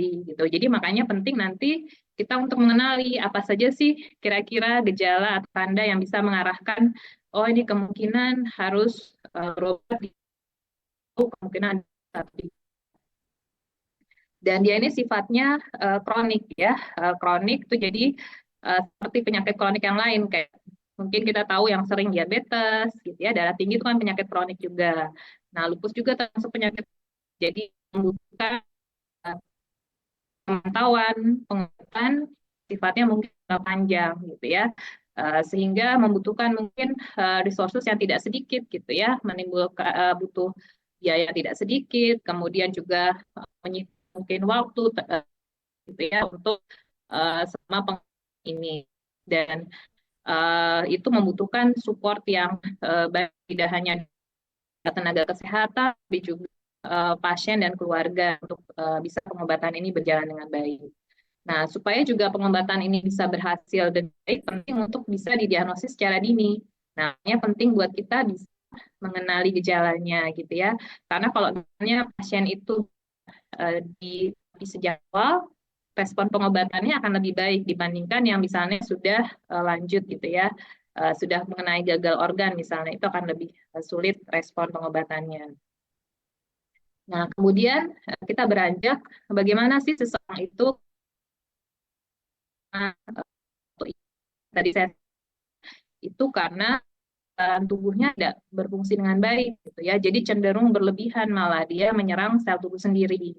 gitu. Jadi makanya penting nanti kita untuk mengenali apa saja sih kira-kira gejala atau tanda yang bisa mengarahkan, oh ini kemungkinan harus berobat, kemungkinan dan dia ini sifatnya kronik ya. Kronik itu jadi seperti penyakit kronik yang lain kayak mungkin kita tahu yang sering diabetes gitu ya, darah tinggi itu kan penyakit kronik juga. Nah, lupus juga termasuk penyakit, jadi membutuhkan pemantauan, pengobatan sifatnya mungkin panjang gitu ya. Sehingga membutuhkan mungkin resources yang tidak sedikit gitu ya, menimbulkan butuh biaya tidak sedikit, kemudian juga mungkin waktu gitu ya untuk selama pengobatan ini, dan itu membutuhkan support yang baik tidak hanya tenaga kesehatan tapi juga pasien dan keluarga untuk bisa pengobatan ini berjalan dengan baik. Nah, supaya juga pengobatan ini bisa berhasil dan baik, penting untuk bisa didiagnosis secara dini. Nah, ini penting buat kita bisa mengenali gejalanya gitu ya. Karena kalau misalnya pasien itu di sejak awal, respon pengobatannya akan lebih baik dibandingkan yang misalnya sudah lanjut gitu ya, sudah mengenai gagal organ misalnya, itu akan lebih sulit respon pengobatannya. Nah, kemudian kita beranjak bagaimana sih seseorang itu tadi saya itu karena tubuhnya tidak berfungsi dengan baik gitu ya. Jadi cenderung berlebihan, malah dia menyerang sel tubuh sendiri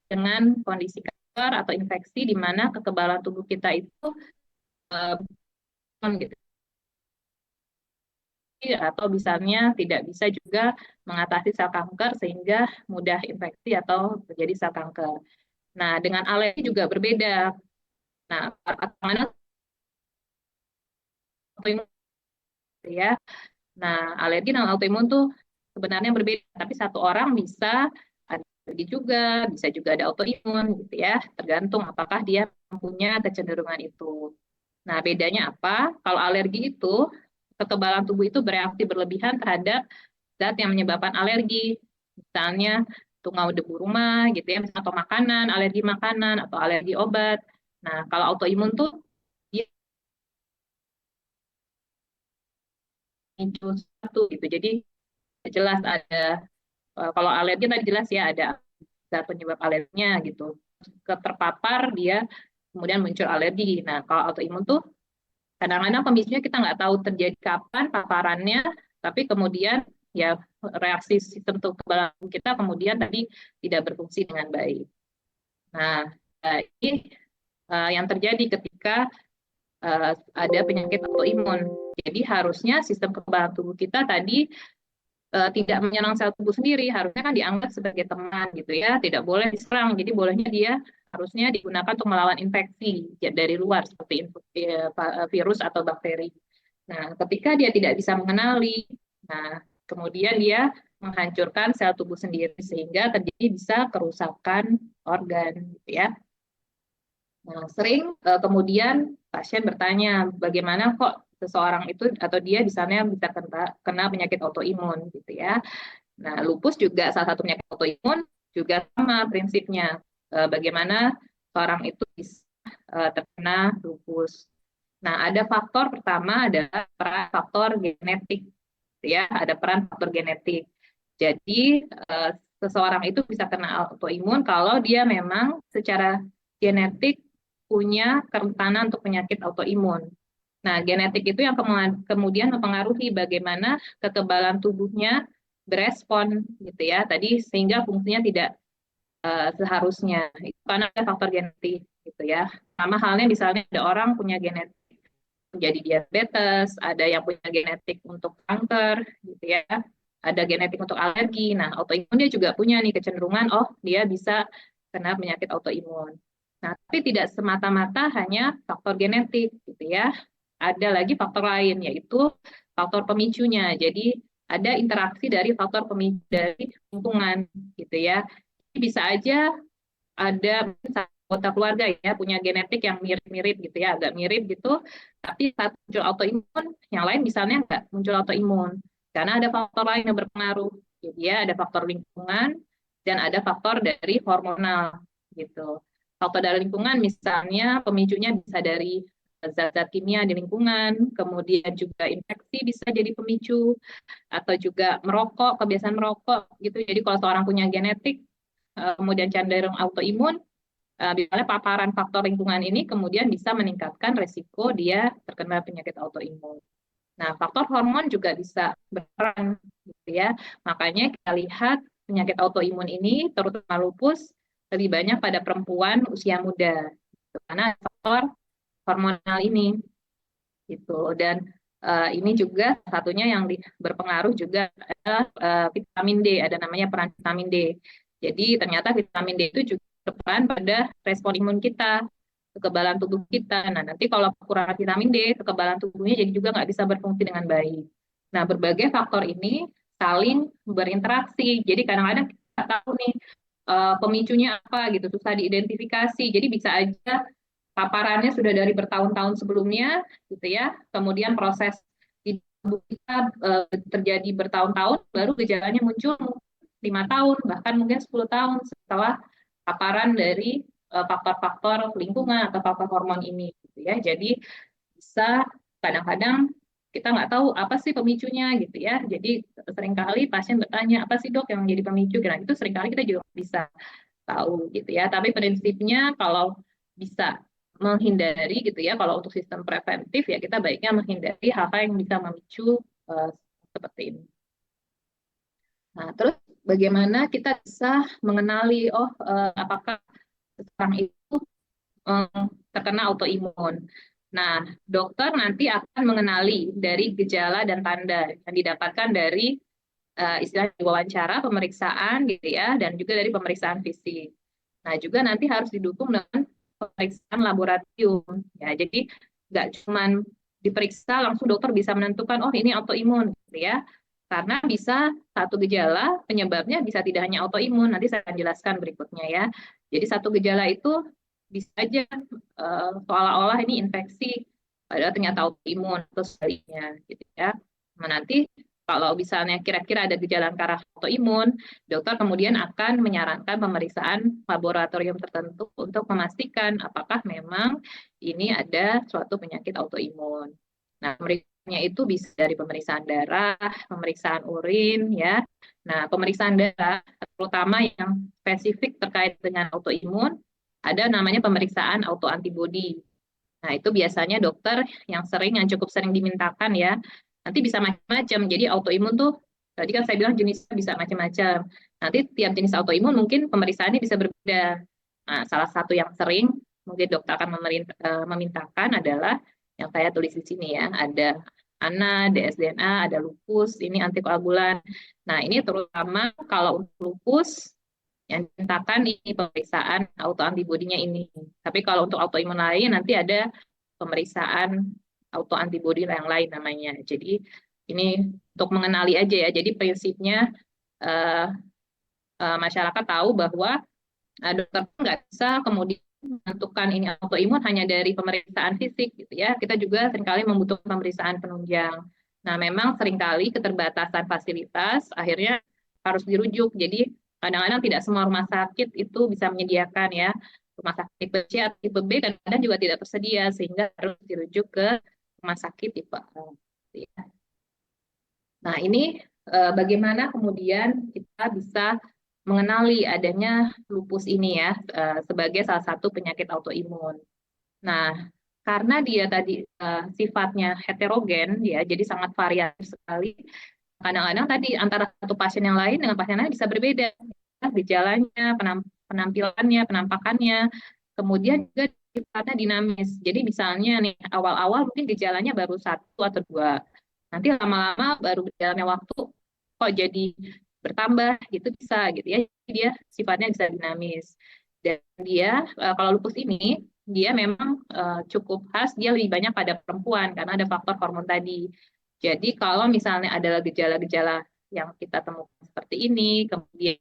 dengan kondisi kanker atau infeksi di mana kekebalan tubuh kita itu gitu, atau misalnya tidak bisa juga mengatasi sel kanker sehingga mudah infeksi atau terjadi sel kanker. Nah, dengan alergi juga berbeda. Nah, mana autoimun ya. Nah, alergi dan autoimun tuh sebenarnya berbeda, tapi satu orang bisa ada alergi juga, bisa juga ada autoimun gitu ya, tergantung apakah dia punya kecenderungan itu. Nah, bedanya apa? Kalau alergi itu, kekebalan tubuh itu bereaksi berlebihan terhadap zat yang menyebabkan alergi. Misalnya tungau debu rumah gitu ya, atau makanan, alergi makanan atau alergi obat. Nah, kalau autoimun tuh dia muncul satu gitu. Jadi jelas ada, kalau alergi tadi jelas ya ada zat penyebab alerginya gitu. Terpapar dia kemudian muncul alergi. Nah, kalau autoimun tuh kadang-kadang pemicunya kita nggak tahu terjadi kapan paparannya, tapi kemudian ya reaksi sistem kekebalan kita kemudian tadi tidak berfungsi dengan baik. Nah, ini yang terjadi ketika ada penyakit autoimun. Jadi harusnya sistem kekebalan tubuh kita tadi tidak menyerang sel tubuh sendiri, harusnya kan dianggap sebagai teman gitu ya, tidak boleh diserang. Jadi bolehnya dia harusnya digunakan untuk melawan infeksi dari luar seperti virus atau bakteri. Nah, ketika dia tidak bisa mengenali, nah kemudian dia menghancurkan sel tubuh sendiri sehingga terjadi bisa kerusakan organ gitu ya. Nah, sering kemudian pasien bertanya, bagaimana kok seseorang itu atau dia misalnya bisa kena penyakit autoimun gitu ya. Nah, lupus juga salah satu penyakit autoimun, juga sama prinsipnya. Bagaimana seorang itu bisa terkena lupus. Nah, ada faktor pertama adalah peran faktor genetik, ya. Ada peran faktor genetik. Jadi seseorang itu bisa kena autoimun kalau dia memang secara genetik punya kerentanan untuk penyakit autoimun. Nah, genetik itu yang kemudian mempengaruhi bagaimana kekebalan tubuhnya berespon gitu ya. Tadi sehingga fungsinya tidak seharusnya. Itu karena ada faktor genetik gitu ya. Sama halnya misalnya ada orang punya genetik menjadi diabetes, ada yang punya genetik untuk kanker gitu ya. Ada genetik untuk alergi. Nah, autoimun dia juga punya nih kecenderungan, oh dia bisa kena penyakit autoimun. Nah, tapi tidak semata-mata hanya faktor genetik gitu ya. Ada lagi faktor lain yaitu faktor pemicunya. Jadi ada interaksi dari faktor pemicu dari lingkungan gitu ya. Bisa aja ada anggota keluarga ya punya genetik yang mirip-mirip gitu ya, agak mirip gitu, tapi saat muncul autoimun, yang lain misalnya nggak muncul autoimun karena ada faktor lain yang berpengaruh. Jadi ya ada faktor lingkungan dan ada faktor dari hormonal. gitu. Faktor dari lingkungan misalnya pemicunya bisa dari zat-zat kimia di lingkungan, kemudian juga infeksi bisa jadi pemicu, atau juga merokok, kebiasaan merokok gitu. Jadi kalau seorang punya genetik, kemudian cenderung autoimun, misalnya paparan faktor lingkungan ini kemudian bisa meningkatkan resiko dia terkena penyakit autoimun. Nah, faktor hormon juga bisa berperan, gitu ya. Makanya kita lihat penyakit autoimun ini, terutama lupus, lebih banyak pada perempuan usia muda, gitu. Karena faktor hormonal ini, gitu. Dan ini juga satunya yang berpengaruh juga adalah vitamin D, ada namanya peran vitamin D. Jadi ternyata vitamin D itu juga berperan pada respon imun kita, kekebalan tubuh kita. Nah, nanti kalau kekurangan vitamin D, kekebalan tubuhnya jadi juga nggak bisa berfungsi dengan baik. Nah, berbagai faktor ini saling berinteraksi. Jadi kadang-kadang kita tahu nih pemicunya apa gitu, susah diidentifikasi. Jadi bisa aja paparannya sudah dari bertahun-tahun sebelumnya, gitu ya. Kemudian proses di tubuh kita terjadi bertahun-tahun, baru gejalanya muncul 5 tahun, bahkan mungkin 10 tahun setelah paparan dari faktor-faktor lingkungan atau faktor hormon ini, gitu ya. Jadi bisa kadang-kadang kita nggak tahu apa sih pemicunya, gitu ya. Jadi seringkali pasien bertanya apa sih dok yang menjadi pemicu, nah itu seringkali kita juga bisa tahu, gitu ya. Tapi prinsipnya kalau bisa menghindari, gitu ya, kalau untuk sistem preventif ya kita baiknya menghindari hal-hal yang bisa memicu uh, seperti ini. Nah, terus bagaimana kita bisa mengenali apakah seseorang itu terkena autoimun. Nah, dokter nanti akan mengenali dari gejala dan tanda yang didapatkan dari istilah wawancara, pemeriksaan gitu ya, dan juga dari pemeriksaan fisik. Nah, juga nanti harus didukung dengan pemeriksaan laboratorium. Ya, jadi nggak cuma diperiksa langsung dokter bisa menentukan oh ini autoimun gitu ya. Karena bisa satu gejala penyebabnya bisa tidak hanya autoimun. Nanti saya akan jelaskan berikutnya ya. Jadi satu gejala itu bisa aja seolah-olah ini infeksi, padahal ternyata autoimun atau sebaliknya gitu ya. Nah, nanti kalau misalnya kira-kira ada gejala ke arah autoimun, dokter kemudian akan menyarankan pemeriksaan laboratorium tertentu untuk memastikan apakah memang ini ada suatu penyakit autoimun. Nah, pemeriksaannya itu bisa dari pemeriksaan darah, pemeriksaan urin, ya. Nah, pemeriksaan darah, terutama yang spesifik terkait dengan autoimun, ada namanya pemeriksaan autoantibody. Nah, itu biasanya dokter yang cukup sering dimintakan ya. Nanti bisa macam-macam. Jadi autoimun tuh, tadi kan saya bilang jenisnya bisa macam-macam. Nanti tiap jenis autoimun mungkin pemeriksaannya bisa berbeda. Nah, salah satu yang sering mungkin dokter akan memintakan adalah yang saya tulis di sini ya. Ada ANA, dsDNA, ada lupus, ini antikoagulan. Nah, ini terutama kalau untuk lupus, yang dimintakan ini pemeriksaan autoantibodinya ini. Tapi kalau untuk autoimun lain nanti ada pemeriksaan autoantibodi yang lain namanya. Jadi ini untuk mengenali aja ya. Jadi prinsipnya uh, masyarakat tahu bahwa dokter nggak bisa kemudian menentukan ini autoimun hanya dari pemeriksaan fisik gitu ya. Kita juga seringkali membutuhkan pemeriksaan penunjang. Nah, memang seringkali keterbatasan fasilitas akhirnya harus dirujuk. Jadi kadang-kadang tidak semua rumah sakit itu bisa menyediakan ya. Rumah sakit tipe C atau tipe B kadang-kadang juga tidak tersedia sehingga harus dirujuk ke rumah sakit tipe A. Nah, ini bagaimana kemudian kita bisa mengenali adanya lupus ini ya sebagai salah satu penyakit autoimun. Nah, karena dia tadi sifatnya heterogen ya, jadi sangat variatif sekali. Kadang-kadang tadi antara satu pasien yang lain dengan pasien lain bisa berbeda gejalanya, penampilannya, penampakannya. Kemudian juga sifatnya dinamis. Jadi misalnya nih awal-awal mungkin gejalanya baru satu atau dua. Nanti lama-lama baru berjalannya waktu kok jadi bertambah gitu bisa gitu ya. Jadi dia sifatnya bisa dinamis. Dan dia kalau lupus ini dia memang cukup khas, dia lebih banyak pada perempuan karena ada faktor hormon tadi. Jadi kalau misalnya ada gejala-gejala yang kita temukan seperti ini, kemudian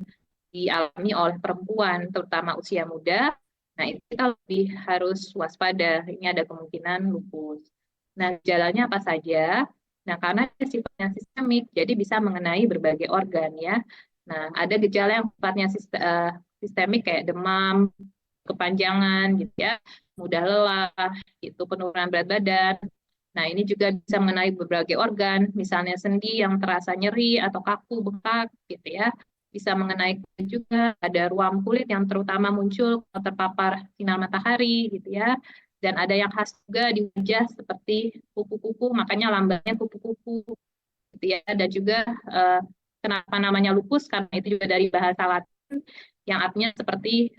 dialami oleh perempuan, terutama usia muda, nah itu kita lebih harus waspada. Ini ada kemungkinan lupus. Nah, gejalanya apa saja? Nah, karena sifatnya sistemik, jadi bisa mengenai berbagai organ ya. Nah, ada gejala yang sifatnya sistemik kayak demam, kepanjangan gitu ya, mudah lelah, itu penurunan berat badan. Nah, ini juga bisa mengenai berbagai organ, misalnya sendi yang terasa nyeri atau kaku, bengkak gitu ya. Bisa mengenai kulit juga, ada ruam kulit yang terutama muncul kalau terpapar sinar matahari gitu ya. Dan ada yang khas juga di wajah seperti kupu-kupu, makanya lambangnya kupu-kupu gitu ya. Dan juga eh, kenapa namanya lupus, karena itu juga dari bahasa Latin yang artinya seperti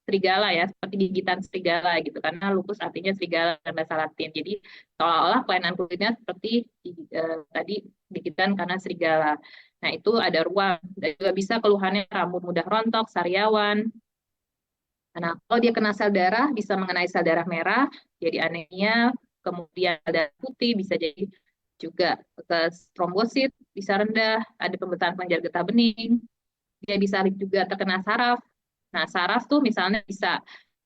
serigala ya, seperti gigitan serigala gitu, karena lupus artinya serigala dalam bahasa Latin. Jadi seolah-olah kelainan kulitnya seperti tadi gigitan karena serigala. Nah, itu ada ruang. Dan juga bisa keluhannya rambut mudah rontok, sariawan. Nah, kalau dia kena sel darah, bisa mengenai sel darah merah, jadi anemia, kemudian sel darah putih, bisa jadi juga ke trombosit, bisa rendah, ada pembentahan kelenjar getah bening, dia bisa juga terkena saraf. Nah, saraf tuh misalnya bisa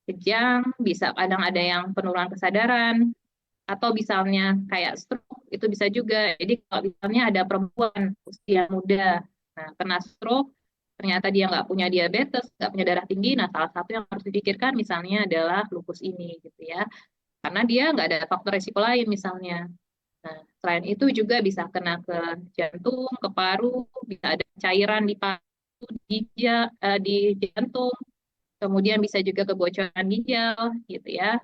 kejang, bisa kadang ada yang penurunan kesadaran, atau misalnya kayak stroke, itu bisa juga. Jadi kalau misalnya ada perempuan usia muda, nah kena stroke, ternyata dia nggak punya diabetes, nggak punya darah tinggi, nah salah satu yang harus dipikirkan misalnya adalah lupus ini gitu ya. Karena dia nggak ada faktor resiko lain misalnya. Nah, selain itu juga bisa kena ke jantung, ke paru, bisa ada cairan di paru, di jantung, kemudian bisa juga kebocoran ginjal, gitu ya.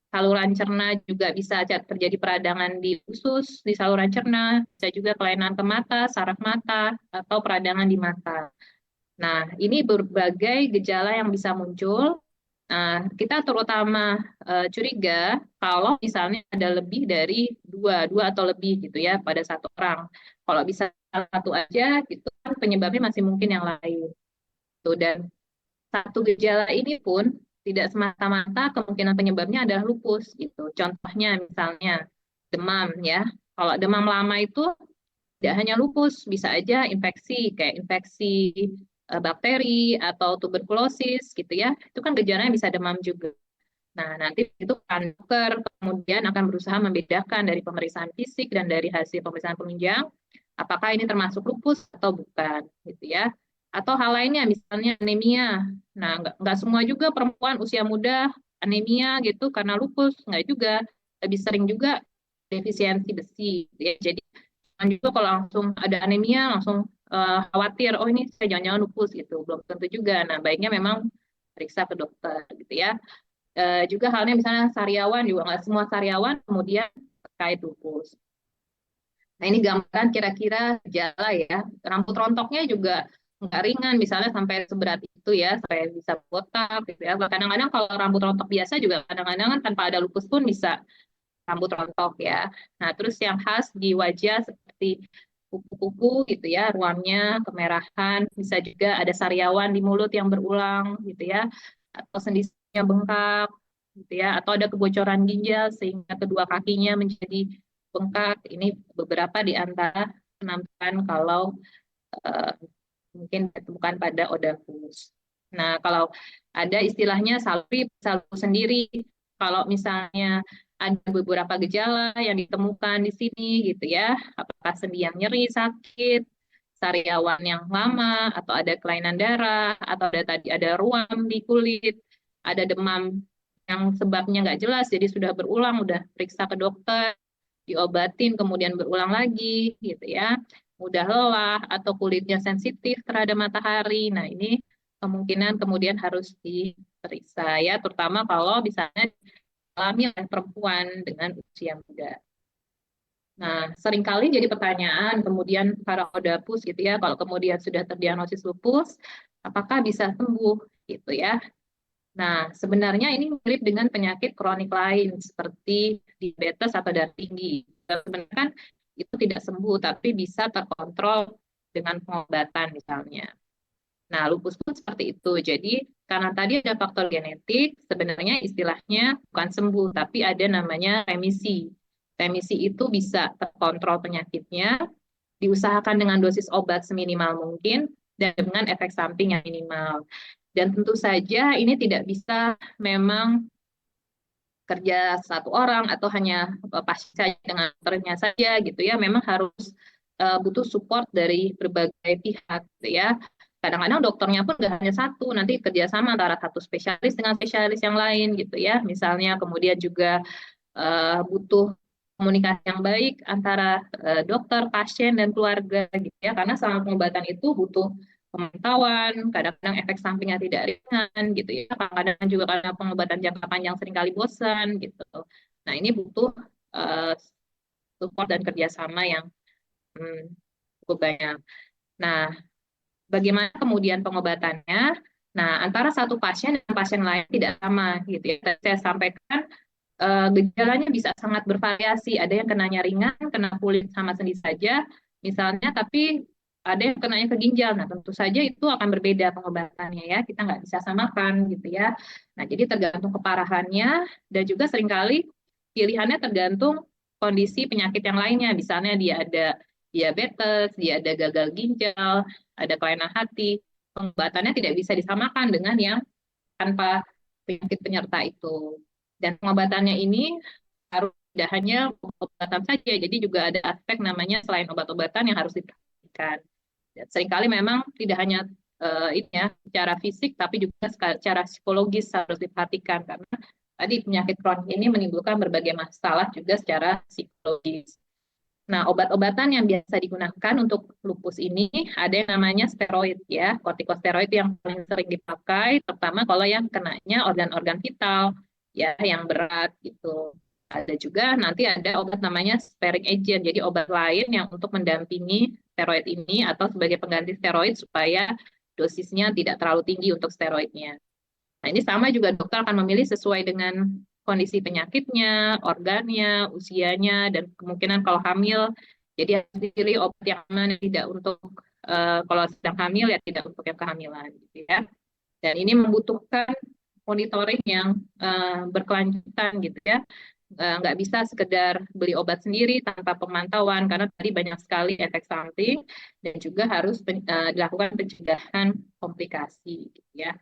Saluran cerna juga bisa terjadi peradangan di usus, di saluran cerna, bisa juga kelainan ke mata, saraf mata, atau peradangan di mata. Nah, ini berbagai gejala yang bisa muncul. Nah, kita terutama curiga kalau misalnya ada lebih dari dua atau lebih gitu ya pada satu orang. Kalau bisa satu aja, gitu kan penyebabnya masih mungkin yang lain. Tuh, dan satu gejala ini pun tidak semata-mata kemungkinan penyebabnya adalah lupus gitu. Contohnya misalnya demam ya. Kalau demam lama itu tidak hanya lupus, bisa aja infeksi kayak infeksi bakteri atau tuberkulosis gitu ya. Itu kan gejalanya bisa demam juga. Nah, nanti itu kan dokter kemudian akan berusaha membedakan dari pemeriksaan fisik dan dari hasil pemeriksaan penunjang apakah ini termasuk lupus atau bukan gitu ya. Atau hal lainnya misalnya anemia. Nah, nggak semua juga perempuan usia muda anemia gitu karena lupus, nggak juga. Lebih sering juga defisiensi besi gitu ya. Jadi jangan juga kalau langsung ada anemia langsung khawatir, oh ini saya jangan-jangan lupus gitu. Belum tentu juga. Nah, baiknya memang periksa ke dokter gitu ya. Juga halnya misalnya sariawan juga nggak semua sariawan kemudian terkait lupus. Nah, ini gambaran kira-kira gejala ya. Rambut rontoknya juga nggak ringan, misalnya sampai seberat itu ya, sampai bisa botak gitu ya. Kadang-kadang kalau rambut rontok biasa juga kadang-kadang kan tanpa ada lupus pun bisa rambut rontok ya. Nah, terus yang khas di wajah seperti kuku-kuku gitu ya, ruamnya kemerahan, bisa juga ada sariawan di mulut yang berulang gitu ya, atau sendi-sendinya bengkak gitu ya, atau ada kebocoran ginjal sehingga kedua kakinya menjadi bengkak. Ini beberapa di antara penampilan kalau eh, mungkin ditemukan pada odapus. Nah, kalau ada istilahnya salbu sendiri. Kalau misalnya ada beberapa gejala yang ditemukan di sini gitu ya, apakah sendi yang nyeri, sakit, sariawan yang lama, atau ada kelainan darah, atau ada tadi ada ruam di kulit, ada demam yang sebabnya nggak jelas, jadi sudah berulang, udah periksa ke dokter, diobatin, kemudian berulang lagi, gitu ya. Mudah lelah atau kulitnya sensitif terhadap matahari. Nah, ini kemungkinan kemudian harus diperiksa ya, terutama kalau misalnya alami oleh perempuan dengan usia muda. Nah, seringkali jadi pertanyaan kemudian para odapus gitu ya, kalau kemudian sudah terdiagnosis lupus, apakah bisa sembuh gitu ya? Nah, sebenarnya ini mirip dengan penyakit kronik lain seperti diabetes atau darah tinggi. Sebenarnya kan itu tidak sembuh, tapi bisa terkontrol dengan pengobatan misalnya. Nah, lupus pun seperti itu. Jadi, karena tadi ada faktor genetik, sebenarnya istilahnya bukan sembuh, tapi ada namanya remisi. Remisi itu bisa terkontrol penyakitnya, diusahakan dengan dosis obat seminimal mungkin, dan dengan efek samping yang minimal. Dan tentu saja ini tidak bisa memang kerja satu orang atau hanya pasien saja dengan dokternya saja gitu ya. Memang harus butuh support dari berbagai pihak gitu ya. kadang-kadang dokternya pun nggak hanya satu, nanti kerjasama antara satu spesialis dengan spesialis yang lain gitu ya. Misalnya kemudian juga butuh komunikasi yang baik antara dokter, pasien, dan keluarga gitu ya. Karena selama pengobatan itu butuh pemantauan, kadang-kadang efek sampingnya tidak ringan gitu ya. Kadang-kadang juga karena pengobatan jangka panjang seringkali bosan gitu. Nah ini butuh uh, support dan kerjasama yang cukup banyak. Nah, bagaimana kemudian pengobatannya? Nah, antara satu pasien dan pasien lain tidak sama gitu ya. Tadi saya sampaikan gejalanya bisa sangat bervariasi. Ada yang kenanya ringan, kena kulit sama sendi saja, misalnya, tapi ada yang kenanya ke ginjal. Nah, tentu saja itu akan berbeda pengobatannya ya. Kita nggak bisa samakan gitu ya. Nah, jadi tergantung keparahannya dan juga seringkali pilihannya tergantung kondisi penyakit yang lainnya. Misalnya dia ada diabetes, dia ada gagal ginjal, ada kelainan hati. Pengobatannya tidak bisa disamakan dengan yang tanpa penyakit penyerta itu. Dan pengobatannya ini harus tidak hanya obat-obatan saja, jadi juga ada aspek namanya selain obat-obatan yang harus diperhatikan. Dan seringkali memang tidak hanya ini ya, secara fisik, tapi juga secara psikologis harus diperhatikan karena tadi penyakit kronik ini menimbulkan berbagai masalah juga secara psikologis. Nah, obat-obatan yang biasa digunakan untuk lupus ini ada yang namanya steroid ya, kortikosteroid yang paling sering dipakai, terutama kalau yang kenanya organ-organ vital ya, yang berat gitu. Ada juga nanti ada obat namanya sparing agent, jadi obat lain yang untuk mendampingi steroid ini atau sebagai pengganti steroid supaya dosisnya tidak terlalu tinggi untuk steroidnya. Nah, ini sama juga dokter akan memilih sesuai dengan kondisi penyakitnya, organnya, usianya, dan kemungkinan kalau hamil. Jadi harus dipilih obat yang mana tidak untuk kalau sedang hamil ya tidak untuk yang kehamilan, gitu ya. Dan ini membutuhkan monitoring yang berkelanjutan, gitu ya. Nggak bisa sekedar beli obat sendiri tanpa pemantauan karena tadi banyak sekali efek samping dan juga harus dilakukan pencegahan komplikasi, gitu ya.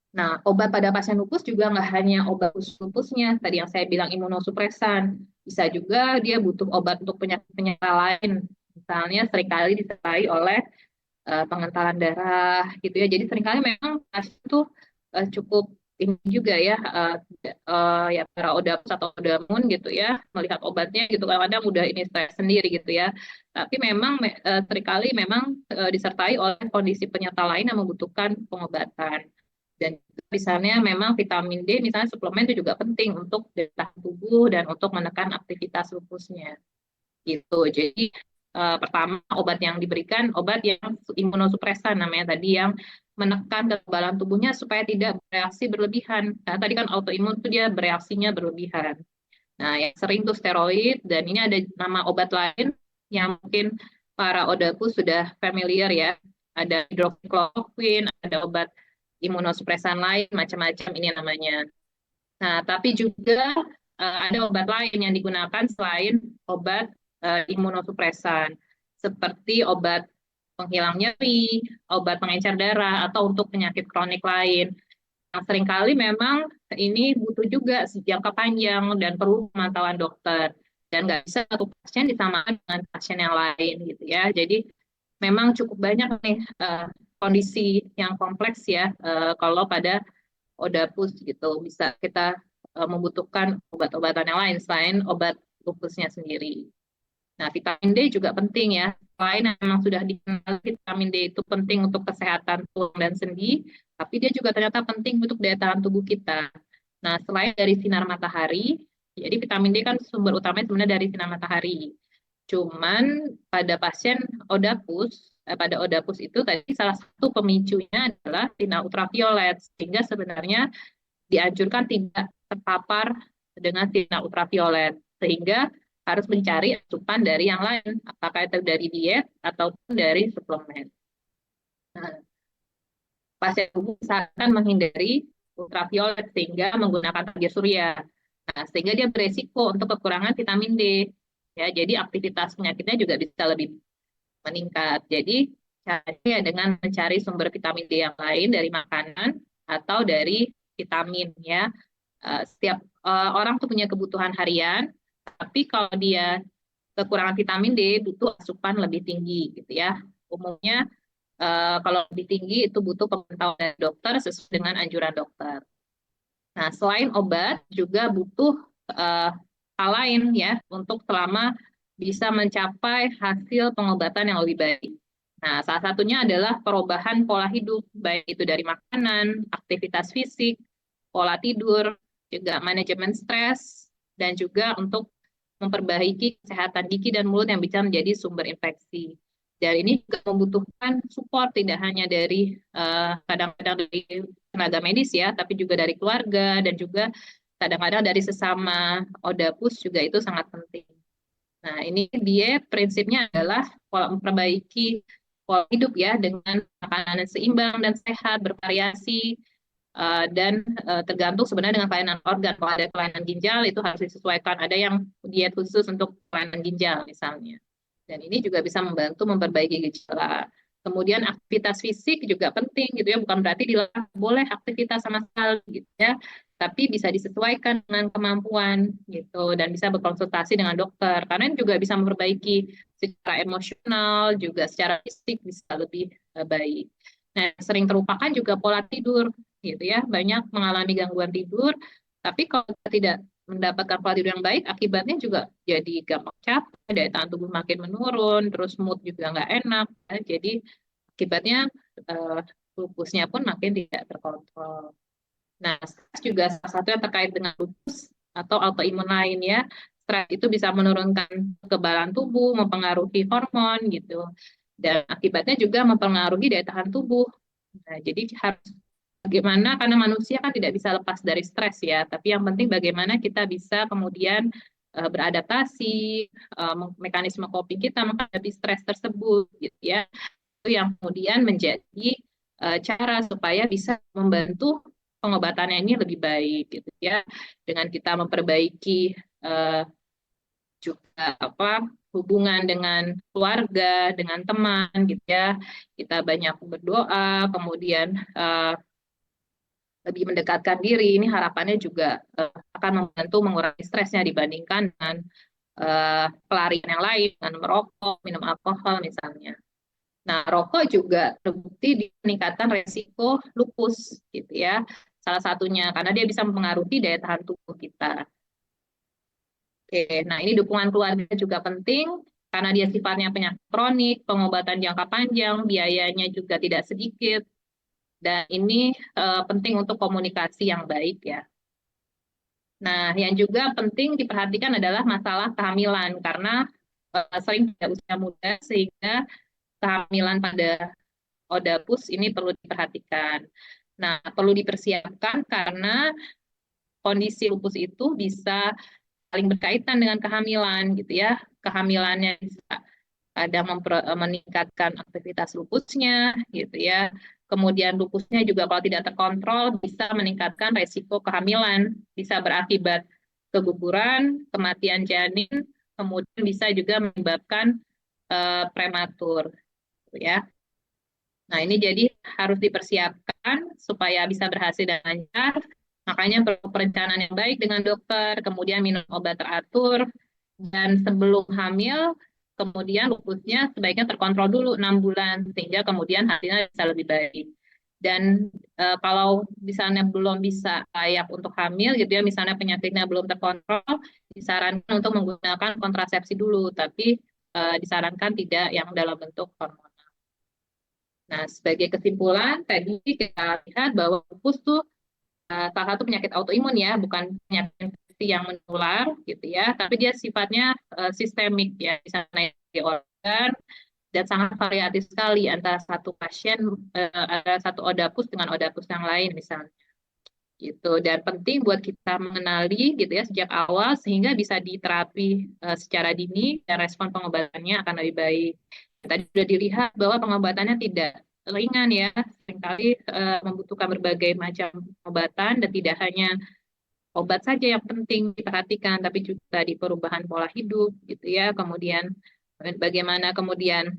Nah, obat pada pasien lupus juga nggak hanya obat khusus lupusnya, tadi yang saya bilang imunosupresan, bisa juga dia butuh obat untuk penyakit penyerta lain, misalnya seringkali disertai oleh pengentalan darah, gitu ya. Jadi seringkali memang pasien itu cukup ini juga ya, ya para odapus atau odamun gitu ya, melihat obatnya gitu kadang-kadang udah ini stres sendiri gitu ya. Tapi memang seringkali memang disertai oleh kondisi penyerta lain yang membutuhkan pengobatan. Dan misalnya memang vitamin D, misalnya suplemen itu juga penting untuk daya tahan tubuh dan untuk menekan aktivitas lupusnya. Gitu. Jadi pertama obat yang diberikan obat yang imunosupresan namanya tadi yang menekan kekebalan tubuhnya supaya tidak bereaksi berlebihan. Karena tadi kan autoimun itu dia bereaksinya berlebihan. Nah, yang sering tuh steroid dan ini ada nama obat lain yang mungkin para odaku sudah familiar ya. Ada hidroksikloroquine, ada obat imunosupresan lain, macam-macam ini namanya. Nah, tapi juga ada obat lain yang digunakan selain obat imunosupresan, seperti obat penghilang nyeri, obat pengencer darah, atau untuk penyakit kronik lain. Yang seringkali memang ini butuh juga jangka panjang dan perlu pemantauan dokter. Dan nggak bisa satu pasien disamakan dengan pasien yang lain gitu ya. Jadi memang cukup banyak nih kondisi yang kompleks ya kalau pada odapus gitu bisa kita membutuhkan obat-obatan yang lain selain obat lupusnya sendiri. Nah, vitamin D juga penting ya. Selain memang sudah dikenal vitamin D itu penting untuk kesehatan tulang dan sendi, tapi dia juga ternyata penting untuk daya tahan tubuh kita. Nah, selain dari sinar matahari, jadi vitamin D kan sumber utamanya sebenarnya dari sinar matahari. Cuman pada pasien odapus, pada odapus itu tadi salah satu pemicunya adalah sinar ultraviolet, sehingga sebenarnya dianjurkan tidak terpapar dengan sinar ultraviolet, sehingga harus mencari asupan dari yang lain, apakah itu dari diet ataupun dari suplemen. Nah, pasien usahakan menghindari ultraviolet sehingga menggunakan surya surya. Nah, sehingga dia beresiko untuk kekurangan vitamin D. Ya, jadi aktivitas penyakitnya juga bisa lebih meningkat. Jadi caranya ya dengan mencari sumber vitamin D yang lain dari makanan atau dari vitamin ya. Setiap orang tuh punya kebutuhan harian, tapi kalau dia kekurangan vitamin D butuh asupan lebih tinggi gitu ya. Umumnya Kalau lebih tinggi itu butuh pemantauan dari dokter sesuai dengan anjuran dokter. Nah, selain obat juga butuh eh, hal lain ya untuk selama bisa mencapai hasil pengobatan yang lebih baik. Nah, salah satunya adalah perubahan pola hidup, baik itu dari makanan, aktivitas fisik, pola tidur, juga manajemen stres, dan juga untuk memperbaiki kesehatan gigi dan mulut yang bisa menjadi sumber infeksi. Dan ini juga membutuhkan support tidak hanya dari kadang-kadang dari tenaga medis ya, tapi juga dari keluarga dan juga kadang-kadang dari sesama Odapus juga itu sangat penting. Nah, ini dia prinsipnya adalah pola memperbaiki pola hidup ya dengan makanan yang seimbang dan sehat, bervariasi, dan tergantung sebenarnya dengan kelainan organ. Kalau ada kelainan ginjal itu harus disesuaikan. Ada yang diet khusus untuk kelainan ginjal misalnya. Dan ini juga bisa membantu memperbaiki gejala. Kemudian aktivitas fisik juga penting gitu ya, bukan berarti dilarang boleh aktivitas sama sekali gitu ya, tapi bisa disesuaikan dengan kemampuan gitu dan bisa berkonsultasi dengan dokter karena ini juga bisa memperbaiki secara emosional juga secara fisik bisa lebih baik. Nah, sering terlupakan juga pola tidur gitu ya, banyak mengalami gangguan tidur, tapi kalau kita tidak mendapatkan pola tidur yang baik, akibatnya juga jadi gampang capek, daya tahan tubuh makin menurun, terus mood juga nggak enak, ya. Jadi akibatnya eh, lupusnya pun makin tidak terkontrol. Nah, stres juga salah satu yang terkait dengan lupus atau autoimun lain ya. Stres itu bisa menurunkan kekebalan tubuh, mempengaruhi hormon gitu. Dan akibatnya juga mempengaruhi daya tahan tubuh. Nah, jadi harus bagaimana, karena manusia kan tidak bisa lepas dari stres ya, tapi yang penting bagaimana kita bisa kemudian beradaptasi, mekanisme coping kita menghadapi stres tersebut gitu ya. Itu yang kemudian menjadi cara supaya bisa membantu pengobatannya ini lebih baik gitu ya. Dengan kita memperbaiki eh, juga hubungan dengan keluarga, dengan teman gitu ya. Kita banyak berdoa, kemudian lebih mendekatkan diri. Ini harapannya juga akan membantu mengurangi stresnya dibandingkan dengan pelarian yang lain, dengan merokok, minum alkohol misalnya. Nah, rokok juga terbukti di meningkatkan resiko lupus, gitu ya. Salah satunya karena dia bisa mempengaruhi daya tahan tubuh kita. Oke, nah ini dukungan keluarga juga penting karena dia sifatnya penyakit kronik, pengobatan jangka panjang, biayanya juga tidak sedikit, dan ini penting untuk komunikasi yang baik ya. Nah, yang juga penting diperhatikan adalah masalah kehamilan karena sering pada usia muda sehingga kehamilan pada Odapus ini perlu diperhatikan. Nah, perlu dipersiapkan karena kondisi lupus itu bisa saling berkaitan dengan kehamilan gitu ya. Kehamilannya bisa ada meningkatkan aktivitas lupusnya gitu ya. Kemudian lupusnya juga kalau tidak terkontrol bisa meningkatkan resiko kehamilan, bisa berakibat keguguran, kematian janin, kemudian bisa juga menyebabkan prematur gitu ya. Nah, ini jadi harus dipersiapkan supaya bisa berhasil dan lancar. Makanya perlu perencanaan yang baik dengan dokter, kemudian minum obat teratur, dan sebelum hamil, kemudian lupusnya sebaiknya terkontrol dulu 6 bulan, sehingga kemudian hasilnya bisa lebih baik. Dan kalau misalnya belum bisa layak untuk hamil, gitu ya, misalnya penyakitnya belum terkontrol, disarankan untuk menggunakan kontrasepsi dulu, tapi disarankan tidak yang dalam bentuk hormon. Nah, sebagai kesimpulan, tadi kita lihat bahwa lupus itu salah satu penyakit autoimun ya, bukan penyakit infeksi yang menular gitu ya, tapi dia sifatnya sistemik ya, bisa naik di organ dan sangat variatif sekali antara satu pasien, ada satu odapus dengan odapus yang lain misalnya. Gitu. Dan penting buat kita mengenali gitu ya sejak awal sehingga bisa diterapi secara dini dan respon pengobatannya akan lebih baik. Tadi sudah dilihat bahwa pengobatannya tidak ringan ya, seringkali membutuhkan berbagai macam pengobatan dan tidak hanya obat saja yang penting diperhatikan, tapi juga di perubahan pola hidup gitu ya. Kemudian bagaimana kemudian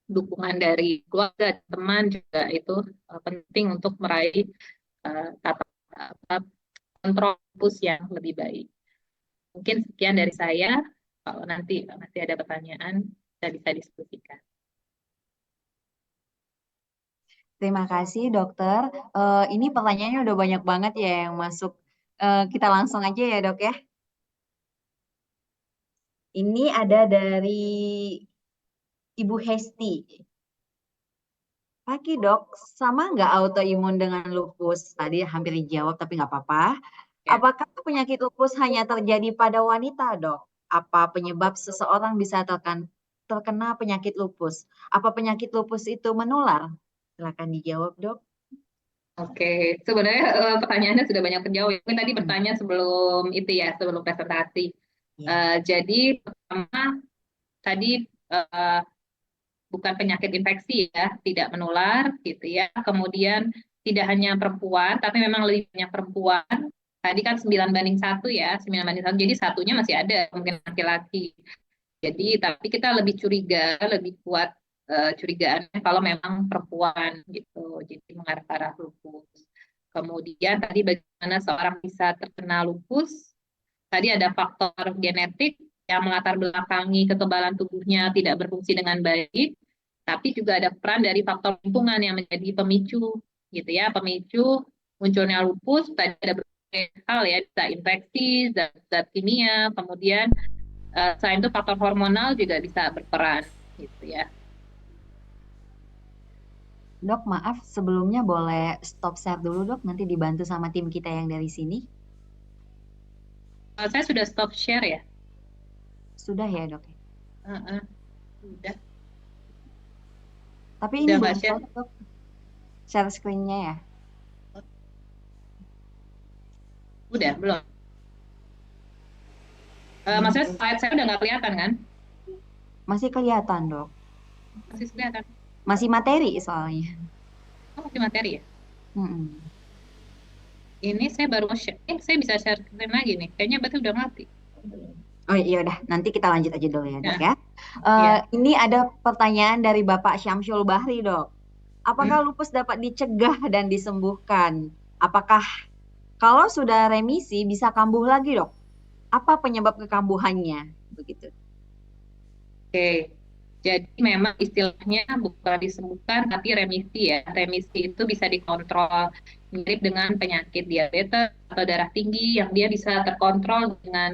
dukungan dari keluarga, teman juga itu penting untuk meraih tata kontrol lupus yang lebih baik. Mungkin sekian dari saya. Kalau nanti masih ada pertanyaan, kita bisa diskusikan. Terima kasih dokter. Ini pertanyaannya udah banyak banget ya yang masuk. Kita langsung aja ya dok ya. Ini ada dari Ibu Hesti. Pagi dok, sama nggak autoimun dengan lupus? Tadi hampir dijawab tapi nggak apa-apa. Ya. Apakah penyakit lupus hanya terjadi pada wanita dok? Apa penyebab seseorang bisa terkena penyakit lupus? Apa penyakit lupus itu menular? Silakan dijawab dok. Oke, sebenarnya pertanyaannya sudah banyak terjawab. Mungkin tadi Hmm, bertanya sebelum itu ya, sebelum presentasi. ya. Jadi pertama tadi eh, bukan penyakit infeksi ya, tidak menular gitu ya. Kemudian tidak hanya perempuan, tapi memang lebih banyak perempuan. Tadi kan 9 banding 1 ya, 9 banding 1. Jadi satunya masih ada mungkin laki-laki. Jadi tapi kita lebih curiga, lebih kuat curigaannya kalau memang perempuan gitu. Jadi mengarah ke arah lupus. Kemudian tadi bagaimana seorang bisa terkena lupus? Tadi ada faktor genetik yang melatar belakangi kekebalan tubuhnya tidak berfungsi dengan baik, tapi juga ada peran dari faktor lingkungan yang menjadi pemicu, gitu ya, pemicu munculnya lupus. Tadi ada berbagai hal ya, bisa infeksi, zat kimia, kemudian selain itu faktor hormonal juga bisa berperan, gitu ya. Dok, maaf sebelumnya boleh stop share dulu dok, nanti dibantu sama tim kita yang dari sini. Saya sudah stop share ya. Sudah ya dok? Uh, Sudah, Tapi ini udah nggak belum share. boleh dok, share screen-nya ya. Udah belum. Hmm, Maksudnya slide saya udah nggak kelihatan kan? masih kelihatan dok, Masih kelihatan. masih materi soalnya. Oh, masih materi ya. Mm-mm. Ini saya baru share. Saya bisa share screen lagi nih. Kayaknya berarti udah mati. Oh iya udah, nanti kita lanjut aja dulu ya dok Ya, ya. iya. Ini ada pertanyaan dari Bapak Syamsul Bahri dok. Apakah Hmm. lupus dapat dicegah dan disembuhkan? Apakah kalau sudah remisi bisa kambuh lagi dok? Apa penyebab kekambuhannya? Begitu. Oke. Jadi memang istilahnya bukan disembuhkan tapi remisi ya. Remisi itu bisa dikontrol mirip dengan penyakit diabetes atau darah tinggi yang dia bisa terkontrol dengan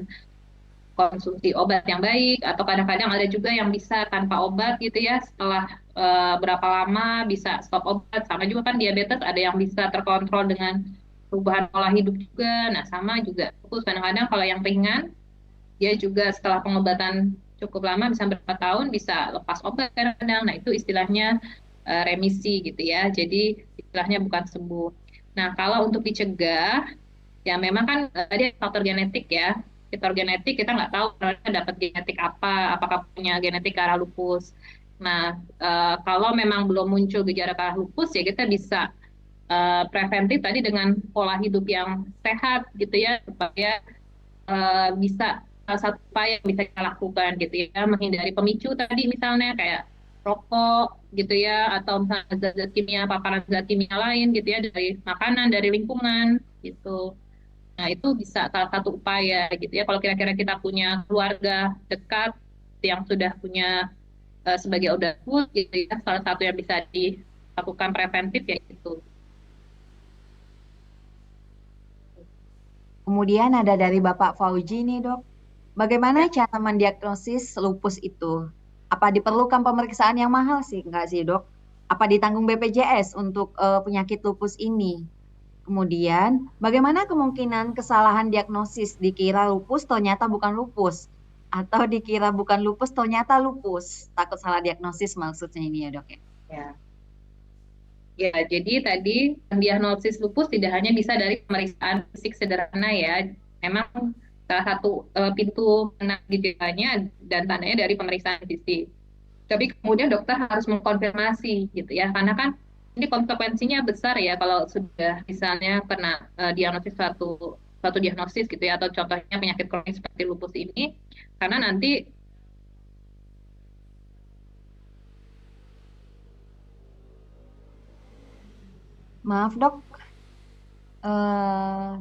konsumsi obat yang baik atau kadang-kadang ada juga yang bisa tanpa obat gitu ya setelah berapa lama bisa stop obat sama juga kan diabetes ada yang bisa terkontrol dengan perubahan pola hidup juga nah sama juga fokus kadang-kadang kalau yang ringan dia juga setelah pengobatan cukup lama bisa berapa tahun bisa lepas obat kadang-kadang nah itu istilahnya remisi gitu ya jadi istilahnya bukan sembuh nah kalau untuk dicegah ya memang kan tadi ada faktor genetik ya. Faktor genetik kita nggak tahu mereka dapat genetik apa, apakah punya genetik ke arah lupus. Nah, kalau memang belum muncul gejala ke arah lupus ya kita bisa preventif tadi dengan pola hidup yang sehat gitu ya supaya bisa salah satu upaya yang bisa kita lakukan gitu ya menghindari pemicu tadi misalnya kayak rokok gitu ya atau misalnya zat-zat kimia paparan zat kimia lain gitu ya dari makanan dari lingkungan gitu. Nah, itu bisa salah satu upaya gitu ya. Kalau kira-kira kita punya keluarga dekat yang sudah punya sebagai udah full gitu ya, salah satu yang bisa dilakukan preventif ya itu. Kemudian ada dari Bapak Fauji nih dok. Bagaimana Ya. cara mendiagnosis lupus itu? Apa diperlukan pemeriksaan yang mahal sih? Enggak sih dok. Apa ditanggung BPJS untuk penyakit lupus ini? Kemudian, bagaimana kemungkinan kesalahan diagnosis dikira lupus ternyata bukan lupus? Atau dikira bukan lupus ternyata lupus? Takut salah diagnosis maksudnya ini ya dok ya. Ya. Ya, jadi tadi diagnosis lupus tidak hanya bisa dari pemeriksaan fisik sederhana ya. Memang salah satu pintu menang gejalanya dan tandanya dari pemeriksaan fisik. Tapi kemudian dokter harus mengkonfirmasi gitu ya, karena kan ini konsekuensinya besar ya kalau sudah misalnya kena diagnosis suatu suatu diagnosis gitu ya, atau contohnya penyakit kronis seperti lupus ini, karena nanti Maaf dok,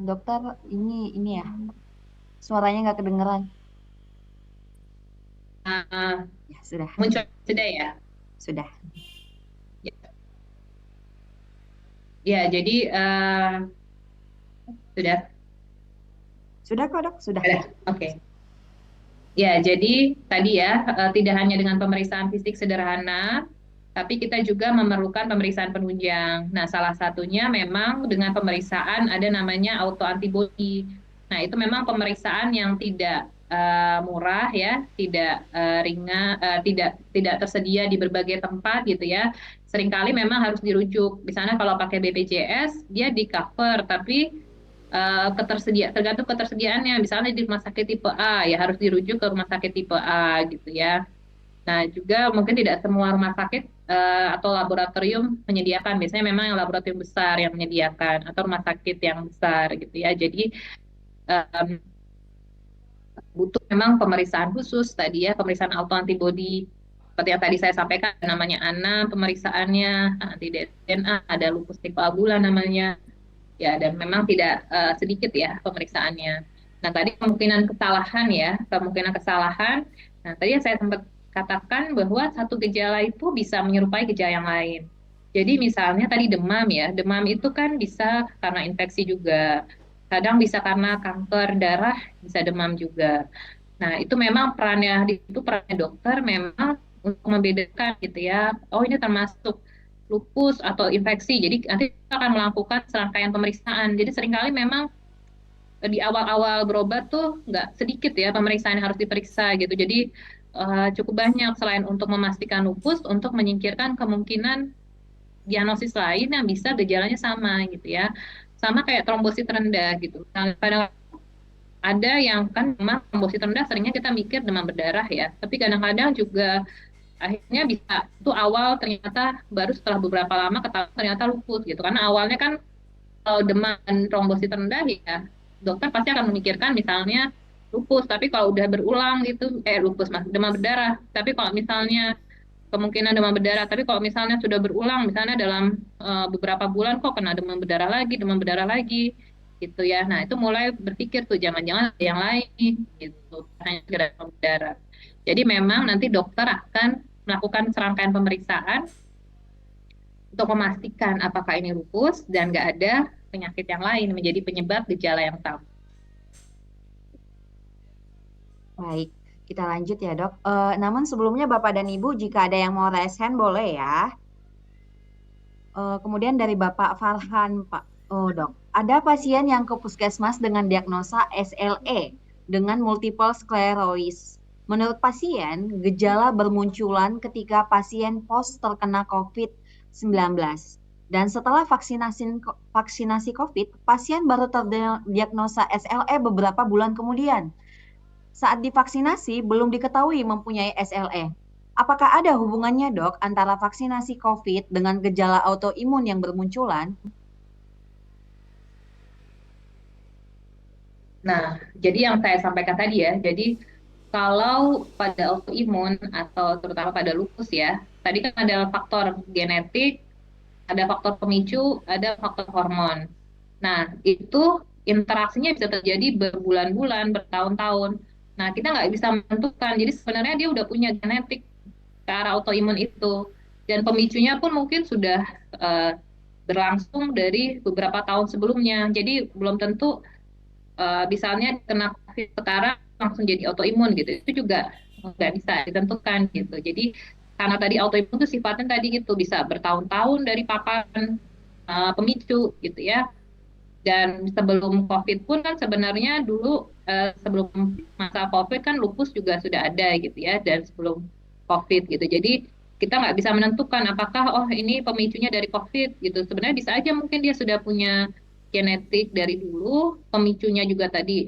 dokter ini ya suaranya nggak kedengeran. uh, Ya sudah, muncul sudah ya. sudah. Ya. Ya, jadi sudah, Sudah kok dok, sudah. sudah, oke. Ya, jadi tadi ya, tidak hanya dengan pemeriksaan fisik sederhana, tapi kita juga memerlukan pemeriksaan penunjang. Nah, salah satunya memang dengan pemeriksaan ada namanya autoantibody. Nah, itu memang pemeriksaan yang tidak murah ya, tidak ringan, tidak tersedia di berbagai tempat gitu ya. Seringkali memang harus dirujuk. Misalnya kalau pakai BPJS, dia di cover, tapi tergantung ketersediaannya. Misalnya di rumah sakit tipe A, ya harus dirujuk ke rumah sakit tipe A gitu ya. Nah, juga mungkin tidak semua rumah sakit atau laboratorium menyediakan. Biasanya memang yang laboratorium besar yang menyediakan atau rumah sakit yang besar gitu ya. Jadi em, butuh memang pemeriksaan khusus tadi ya, pemeriksaan autoantibody. Seperti yang tadi saya sampaikan, namanya ANA pemeriksaannya, anti DNA, ada lupus ticoagulan namanya. Ya, dan memang tidak sedikit ya pemeriksaannya. Nah, tadi kemungkinan kesalahan ya, kemungkinan kesalahan. Nah, tadi yang saya sempat katakan bahwa satu gejala itu bisa menyerupai gejala yang lain. Jadi misalnya tadi demam ya, demam itu kan bisa karena infeksi juga. Kadang bisa karena kanker darah, bisa demam juga. Nah, itu memang perannya dokter memang untuk membedakan gitu ya. Oh, ini termasuk lupus atau infeksi. Jadi nanti kita akan melakukan serangkaian pemeriksaan. Jadi seringkali memang di awal-awal berobat tuh nggak sedikit ya pemeriksaan yang harus diperiksa gitu. Jadi cukup banyak selain untuk memastikan lupus, untuk menyingkirkan kemungkinan diagnosis lain yang bisa gejalanya sama gitu ya. Sama kayak trombosit rendah gitu. Nah, pada ada yang kan memang trombosit rendah seringnya kita mikir demam berdarah ya. Tapi kadang-kadang juga akhirnya bisa itu awal ternyata baru setelah beberapa lama ketahuan ternyata lupus gitu. Karena awalnya kan kalau demam dan trombosit rendah ya dokter pasti akan memikirkan misalnya lupus. Tapi kalau udah berulang gitu, lupus mas, demam berdarah. Tapi kalau misalnya kemungkinan demam berdarah, tapi kalau misalnya sudah berulang, misalnya dalam beberapa bulan kok kena demam berdarah lagi, gitu ya. Nah itu mulai berpikir tuh jangan-jangan ada yang lain, gitu. Hanya sekedar demam berdarah. Jadi memang nanti dokter akan melakukan serangkaian pemeriksaan untuk memastikan apakah ini lupus dan nggak ada penyakit yang lain menjadi penyebab gejala yang sama. Baik, kita lanjut ya dok. Namun sebelumnya Bapak dan Ibu jika ada yang mau raise hand boleh ya. Kemudian dari Bapak Farhan, Pak. Oh dok, ada pasien yang ke puskesmas dengan diagnosa SLE dengan multiple sclerosis. Menurut pasien, gejala bermunculan ketika pasien pos terkena COVID-19. Dan setelah vaksinasi COVID, pasien baru terdiagnosa SLE beberapa bulan kemudian. Saat divaksinasi belum diketahui mempunyai SLE. Apakah ada hubungannya dok antara vaksinasi COVID dengan gejala autoimun yang bermunculan? Nah, jadi yang saya sampaikan tadi ya, jadi kalau pada autoimun atau terutama pada lupus ya, tadi kan ada faktor genetik, ada faktor pemicu, ada faktor hormon. Nah, itu interaksinya bisa terjadi berbulan-bulan, bertahun-tahun. Nah, kita nggak bisa menentukan. Jadi sebenarnya dia udah punya genetik ke arah autoimun itu. Dan pemicunya pun mungkin sudah eh, berlangsung dari beberapa tahun sebelumnya. Jadi belum tentu misalnya kena COVID sekarang langsung jadi autoimun gitu. Itu juga nggak bisa ditentukan gitu. Jadi karena tadi autoimun itu sifatnya tadi gitu bisa bertahun-tahun dari paparan pemicu gitu ya. Dan sebelum COVID pun kan sebenarnya dulu sebelum masa COVID kan lupus juga sudah ada gitu ya dan sebelum COVID gitu. Jadi kita nggak bisa menentukan apakah oh ini pemicunya dari COVID gitu. Sebenarnya bisa aja mungkin dia sudah punya genetik dari dulu, pemicunya juga tadi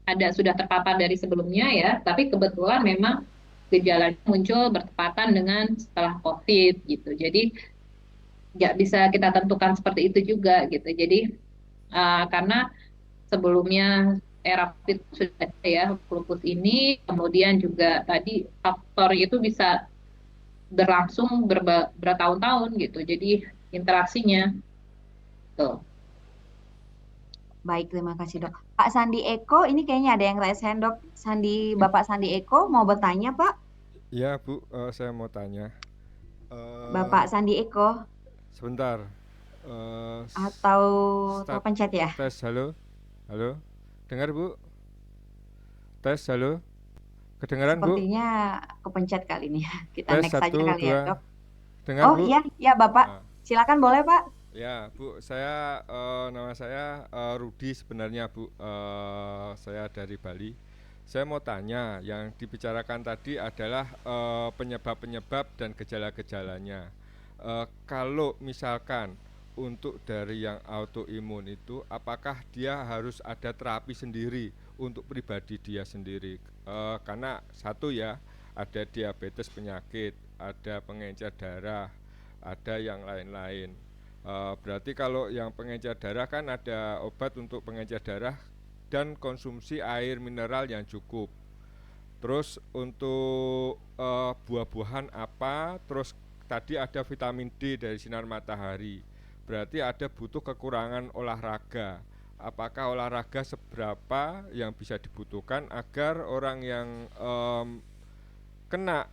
ada sudah terpapar dari sebelumnya ya. Tapi kebetulan memang gejalanya muncul bertepatan dengan setelah COVID gitu. Jadi nggak bisa kita tentukan seperti itu juga gitu. Jadi karena sebelumnya era COVID sudah ada ya lupus ini, kemudian juga tadi faktor itu bisa berlangsung bertahun-tahun gitu. Jadi interaksinya tuh. Baik, terima kasih dok. Pak Sandi Eko, ini kayaknya ada yang raise hand dok. Bapak Sandi Eko mau bertanya Pak? Ya Bu, saya mau tanya. Eh, Bapak Sandi Eko. Sebentar. Eh, Atau start terpencet ya? tes. Halo, halo, dengar Bu? Tes. Halo, kedengaran Bu? Sepertinya kepencet kali ini. Kita Tes next saja satu kali ya, dua, Dok. dengar Oh Bu? iya, iya Bapak. Ah, Silakan boleh Pak. ya Bu, saya nama saya Rudi sebenarnya Bu. Saya dari Bali. Saya mau tanya, yang dibicarakan tadi adalah penyebab-penyebab dan gejala-gejalanya. Kalau misalkan untuk dari yang autoimun itu, apakah dia harus ada terapi sendiri untuk pribadi dia sendiri? Karena satu ya, ada diabetes penyakit, ada pengencer darah, ada yang lain-lain. Berarti kalau yang pengencer darah kan ada obat untuk pengencer darah dan konsumsi air mineral yang cukup. Terus untuk buah-buahan apa? Terus tadi ada vitamin D dari sinar matahari. Berarti ada butuh kekurangan olahraga. Apakah olahraga seberapa yang bisa dibutuhkan agar orang yang kena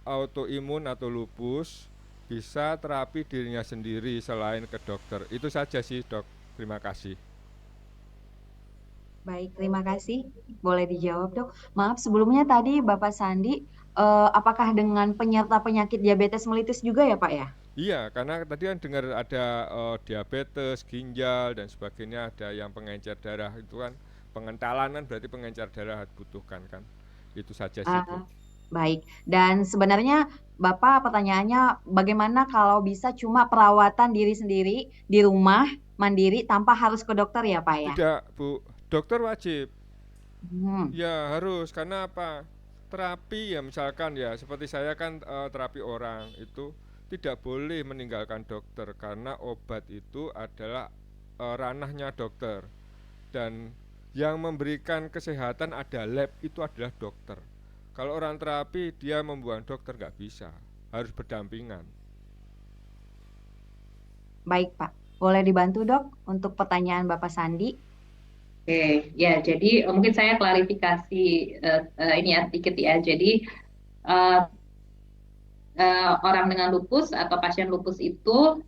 autoimun atau lupus bisa terapi dirinya sendiri selain ke dokter. Itu saja sih, Dok. Terima kasih. Baik, terima kasih. Boleh dijawab, Dok. Maaf, sebelumnya tadi Bapak Sandi, apakah dengan penyerta penyakit diabetes mellitus juga ya, Pak ya? Iya, karena tadi kan dengar ada diabetes, ginjal dan sebagainya, ada yang pengencer darah itu kan pengentalan kan berarti pengencer darah butuhkan kan. Itu saja sih, Bu. Ah, baik. Dan sebenarnya Bapak pertanyaannya bagaimana kalau bisa cuma perawatan diri sendiri di rumah mandiri tanpa harus ke dokter ya, Pak ya? Tidak, Bu. Dokter wajib. Hmm. Ya, harus karena apa? Terapi ya misalkan ya seperti saya kan terapi orang itu tidak boleh meninggalkan dokter karena obat itu adalah ranahnya dokter dan yang memberikan kesehatan ada lab itu adalah dokter. Kalau orang terapi dia membuang dokter nggak bisa, harus berdampingan. Baik, Pak. Boleh dibantu, Dok, untuk pertanyaan Bapak Sandi? Oke, ya jadi mungkin saya klarifikasi ini ya sedikit ya. Jadi eh, orang dengan lupus atau pasien lupus itu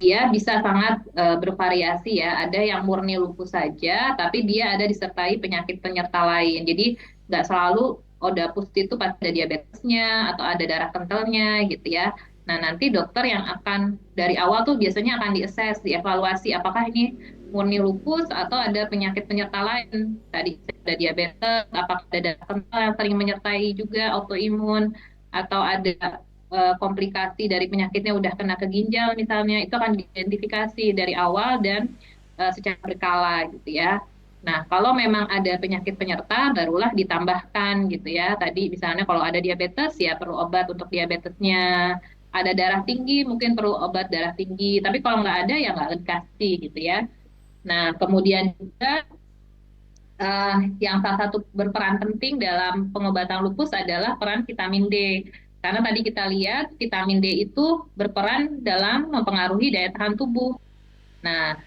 dia bisa sangat bervariasi ya. Ada yang murni lupus saja, tapi dia ada disertai penyakit penyerta lain. Jadi nggak selalu Odapus itu pasti ada diabetesnya atau ada darah kentalnya gitu ya. Nah nanti dokter yang akan dari awal tuh biasanya akan diassess, dievaluasi apakah ini murni lupus atau ada penyakit penyerta lain. Tadi ada diabetes, apakah ada darah kental yang sering menyertai juga autoimun atau ada komplikasi dari penyakitnya udah kena ke ginjal misalnya, itu akan diidentifikasi dari awal dan secara berkala gitu ya. Nah, kalau memang ada penyakit penyerta, barulah ditambahkan gitu ya. Tadi misalnya kalau ada diabetes, ya perlu obat untuk diabetesnya. Ada darah tinggi, mungkin perlu obat darah tinggi. Tapi kalau nggak ada, ya nggak dikasih gitu ya. Nah, kemudian juga eh, yang salah satu berperan penting dalam pengobatan lupus adalah peran vitamin D. Karena tadi kita lihat vitamin D itu berperan dalam mempengaruhi daya tahan tubuh. Nah,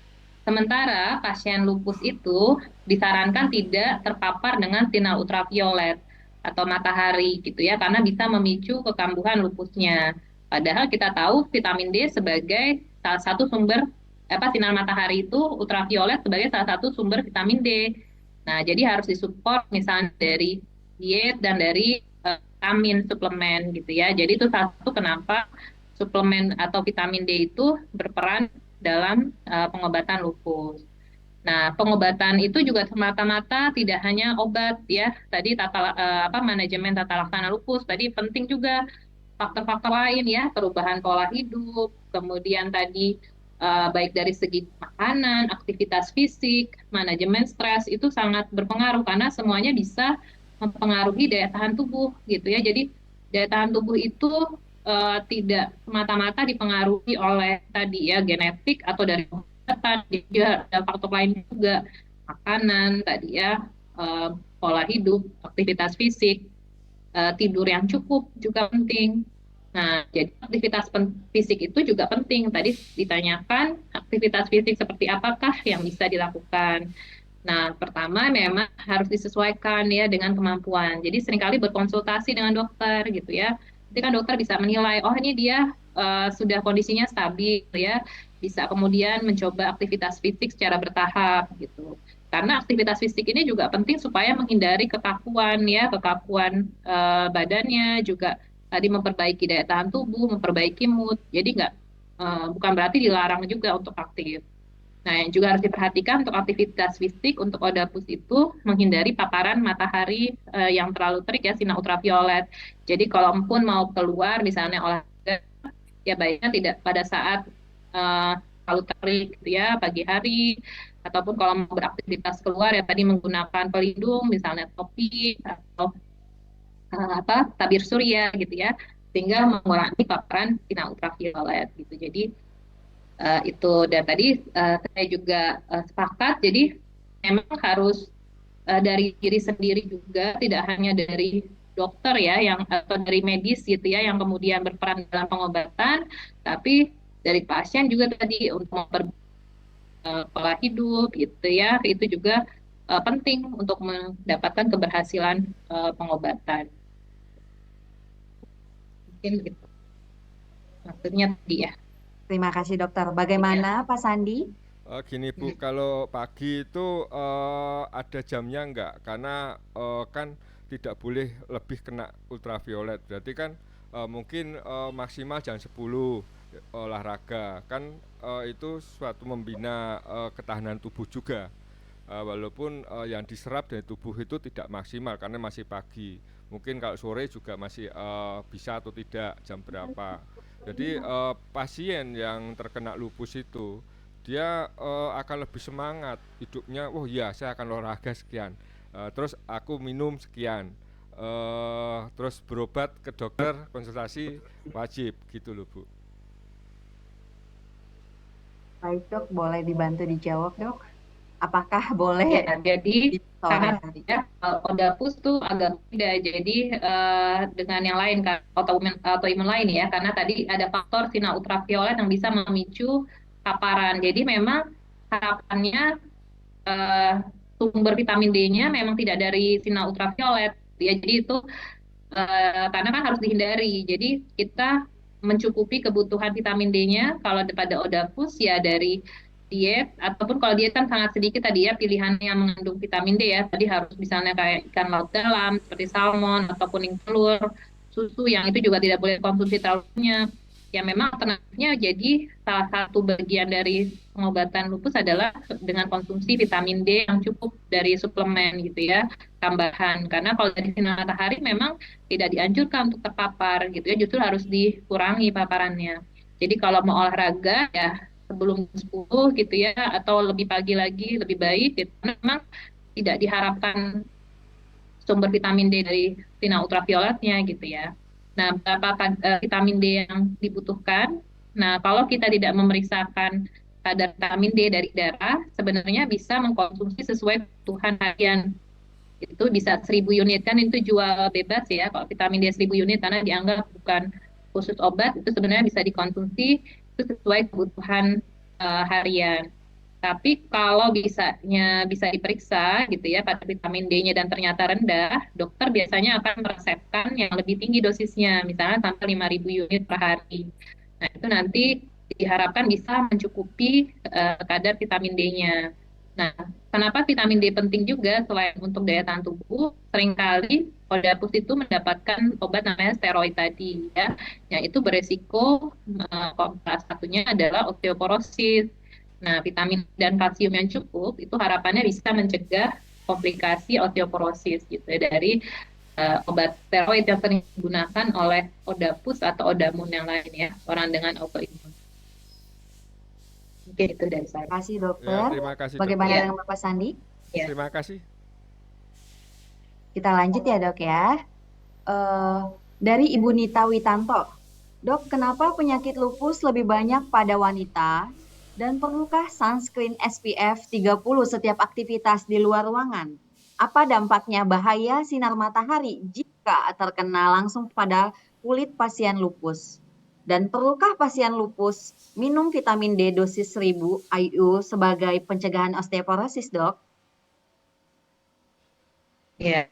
sementara pasien lupus itu disarankan tidak terpapar dengan sinar ultraviolet atau matahari gitu ya, karena bisa memicu kekambuhan lupusnya. Padahal kita tahu vitamin D sebagai salah satu sumber sinar matahari itu ultraviolet sebagai salah satu sumber vitamin D. Nah, jadi harus disupport misalnya dari diet dan dari vitamin suplemen gitu ya. Jadi itu satu kenapa suplemen atau vitamin D itu berperan dalam pengobatan lupus. Nah, pengobatan itu juga semata-mata tidak hanya obat ya. Tadi manajemen tata laksana lupus tadi penting juga faktor-faktor lain ya, perubahan pola hidup, kemudian tadi baik dari segi makanan, aktivitas fisik, manajemen stres itu sangat berpengaruh karena semuanya bisa mempengaruhi daya tahan tubuh gitu ya. Jadi daya tahan tubuh itu tidak semata-mata dipengaruhi oleh tadi ya genetik atau dari pengobatan, juga ada faktor lain juga makanan tadi ya, eh, pola hidup, aktivitas fisik, tidur yang cukup juga penting. Nah, jadi aktivitas fisik itu juga penting. Tadi ditanyakan aktivitas fisik seperti apakah yang bisa dilakukan. Nah, pertama memang harus disesuaikan ya dengan kemampuan. Jadi seringkali berkonsultasi dengan dokter gitu ya. Nanti kan dokter bisa menilai, oh ini dia sudah kondisinya stabil ya, bisa kemudian mencoba aktivitas fisik secara bertahap gitu. Karena aktivitas fisik ini juga penting supaya menghindari kekakuan ya, kekakuan badannya juga tadi memperbaiki daya tahan tubuh, memperbaiki mood. Jadi bukan berarti dilarang juga untuk aktif. Nah, yang juga harus diperhatikan untuk aktivitas fisik untuk odapus itu menghindari paparan matahari yang terlalu terik ya, sinar ultraviolet. Jadi kalaupun mau keluar misalnya olahraga, ya baiknya tidak pada saat terlalu terik gitu ya, pagi hari, ataupun kalau mau beraktivitas keluar ya tadi menggunakan pelindung, misalnya topi atau tabir surya gitu ya, sehingga mengurangi paparan sinar ultraviolet gitu. Jadi itu dan tadi saya juga sepakat jadi memang harus dari diri sendiri juga tidak hanya dari dokter ya yang atau dari medis gitu ya yang kemudian berperan dalam pengobatan tapi dari pasien juga tadi untuk pola hidup gitu ya itu juga penting untuk mendapatkan keberhasilan pengobatan mungkin gitu maksudnya tadi ya. Terima kasih dokter. Iya. Bagaimana Pak Sandi? Gini Bu, kalau pagi itu ada jamnya enggak? Karena kan tidak boleh lebih kena ultraviolet. Berarti kan mungkin maksimal jam 10 olahraga. Kan itu suatu membina ketahanan tubuh juga. Walaupun yang diserap dari tubuh itu tidak maksimal karena masih pagi. Mungkin kalau sore juga masih bisa atau tidak jam berapa. Jadi pasien yang terkena lupus itu dia akan lebih semangat hidupnya. Oh iya, saya akan olahraga sekian, terus aku minum sekian, terus berobat ke dokter konsultasi wajib gitu loh Bu. Baik dok, boleh dibantu dijawab dok? Apakah boleh Ya, jadi di sore karena hari? ya, odapus tuh agak beda. Jadi dengan yang lain kan autoimun lain ya, karena tadi ada faktor sinar ultraviolet yang bisa memicu paparan. Jadi memang harapannya eh, sumber vitamin D-nya memang tidak dari sinar ultraviolet. Ya, jadi itu karena kan harus dihindari. Jadi kita mencukupi kebutuhan vitamin D-nya kalau pada odapus ya dari diet ataupun kalau diet kan sangat sedikit tadi ya pilihan yang mengandung vitamin D ya. Tadi harus misalnya kayak ikan laut dalam seperti salmon atau kuning telur, susu yang itu juga tidak boleh konsumsi terlalu banyak. Ya memang alternatifnya jadi salah satu bagian dari pengobatan lupus adalah dengan konsumsi vitamin D yang cukup dari suplemen gitu ya tambahan. Karena kalau dari sinar matahari memang tidak dianjurkan untuk terpapar gitu ya, justru harus dikurangi paparannya. Jadi kalau mau olahraga ya sebelum 10 gitu ya, atau lebih pagi lagi lebih baik gitu. Memang tidak diharapkan sumber vitamin D dari sinar ultravioletnya gitu ya. Nah, berapa vitamin D yang dibutuhkan? Nah, kalau kita tidak memeriksakan kadar vitamin D dari darah, sebenarnya bisa mengkonsumsi sesuai kebutuhan harian itu bisa 1.000 unit kan itu jual bebas ya kalau vitamin D 1.000 unit karena dianggap bukan khusus obat itu sebenarnya bisa dikonsumsi itu sesuai kebutuhan harian. Tapi kalau bisa diperiksa gitu ya pada vitamin D-nya dan ternyata rendah, dokter biasanya akan meresepkan yang lebih tinggi dosisnya, misalnya sampai 5.000 unit per hari. Nah, itu nanti diharapkan bisa mencukupi kadar vitamin D-nya. Nah, kenapa vitamin D penting juga selain untuk daya tahan tubuh? Seringkali odapus itu mendapatkan obat namanya steroid tadi ya, yang itu beresiko salah satunya adalah osteoporosis. Nah, vitamin dan kalsium yang cukup itu harapannya bisa mencegah komplikasi osteoporosis gitu ya, dari obat steroid yang sering digunakan oleh odapus atau odamun yang lain ya, orang dengan autoimun. Mungkin itu dari saya. Terima kasih Ya, dokter. terima kasih Bagaimana dokter. Ya, dengan Bapak Sandi? ya. Terima kasih. Kita lanjut ya dok ya. Dari Ibu Nita Witanto. Dok, kenapa penyakit lupus lebih banyak pada wanita dan perlukah sunscreen SPF 30 setiap aktivitas di luar ruangan? Apa dampaknya bahaya sinar matahari jika terkena langsung pada kulit pasien lupus? Dan perlukah pasien lupus minum vitamin D dosis 1000 IU sebagai pencegahan osteoporosis, dok? Ya.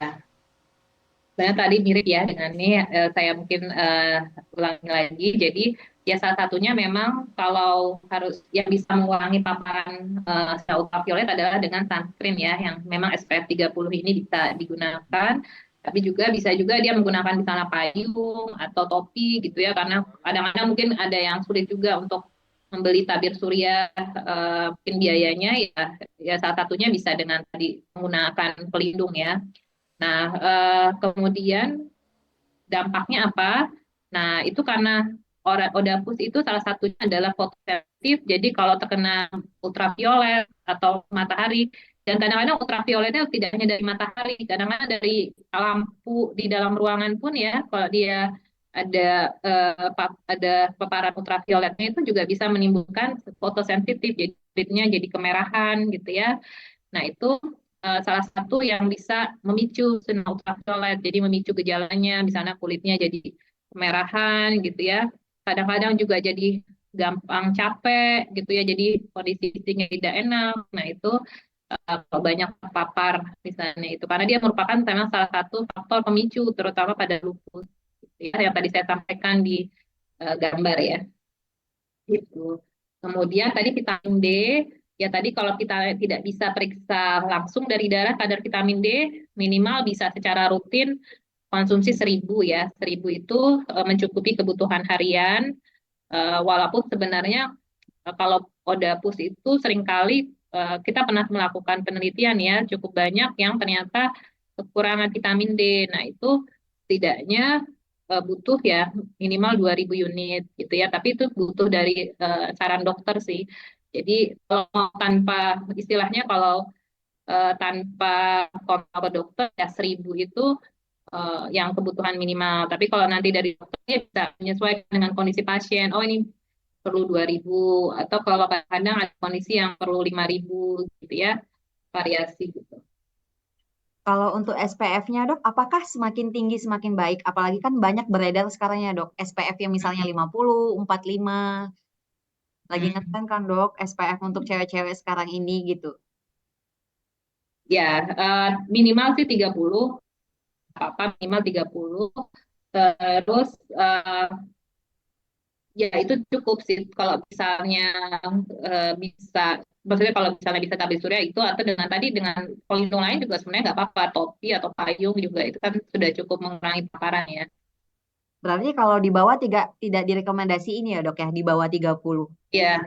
Sebenarnya tadi mirip ya dengan ini, saya mungkin ulangi lagi. Jadi ya salah satunya memang kalau harus yang bisa mengurangi paparan sinar ultraviolet adalah dengan sunscreen ya, yang memang SPF 30 ini bisa digunakan. Tapi juga bisa juga dia menggunakan misalnya payung atau topi gitu ya, karena kadang-kadang mungkin ada yang sulit juga untuk membeli tabir surya, mungkin biayanya ya, ya salah satunya bisa dengan tadi menggunakan pelindung ya. Nah, kemudian dampaknya apa? Nah, itu karena Odapus itu salah satunya adalah fotosensitif. Jadi kalau terkena ultraviolet atau matahari, dan kadang-kadang ultravioletnya tidak hanya dari matahari, kadang-kadang dari lampu di dalam ruangan pun ya, kalau dia ada ada paparan ultravioletnya itu juga bisa menimbulkan fotosensitif, jadi kulitnya jadi kemerahan gitu ya. Nah, itu salah satu yang bisa memicu sinar ultraviolet, jadi memicu gejalanya, misalnya kulitnya jadi kemerahan gitu ya. Kadang-kadang juga jadi gampang capek gitu ya, jadi kondisi fisiknya tidak enak. Nah, itu kalau banyak terpapar misalnya itu, karena dia merupakan memang salah satu faktor pemicu, terutama pada lupus, gitu ya, yang tadi saya sampaikan di gambar ya. Gitu. Kemudian tadi vitamin D, ya tadi kalau kita tidak bisa periksa langsung dari darah kadar vitamin D, minimal bisa secara rutin konsumsi 1.000 ya. 1.000 itu mencukupi kebutuhan harian, walaupun sebenarnya kalau Odapus itu seringkali kita pernah melakukan penelitian ya, cukup banyak yang ternyata kekurangan vitamin D. Nah, itu setidaknya butuh ya minimal 2.000 unit gitu ya, tapi itu butuh dari saran dokter sih. Jadi kalau tanpa istilahnya kalau tanpa kontak ke dokter ya 1.000 itu yang kebutuhan minimal. Tapi kalau nanti dari dokternya bisa menyesuaikan dengan kondisi pasien. Oh, ini perlu 2.000, atau kalau kadang ada kondisi yang perlu 5.000 gitu ya, variasi gitu. Kalau untuk SPF-nya dok, apakah semakin tinggi semakin baik? Apalagi kan banyak beredar sekarang ya dok, SPF yang misalnya 50, 45. Lagi Hmm. ngetren kan dok, SPF untuk cewek-cewek sekarang ini gitu. Ya, minimal sih 30, apa minimal 30. Terus ya itu cukup sih kalau misalnya bisa, maksudnya kalau misalnya bisa tabir surya itu, atau dengan tadi dengan pelindung lain juga sebenarnya nggak apa-apa, topi atau payung juga itu kan sudah cukup mengurangi paparan ya. Berarti kalau di bawah tidak direkomendasi ini ya dok ya, di bawah 30. Ya,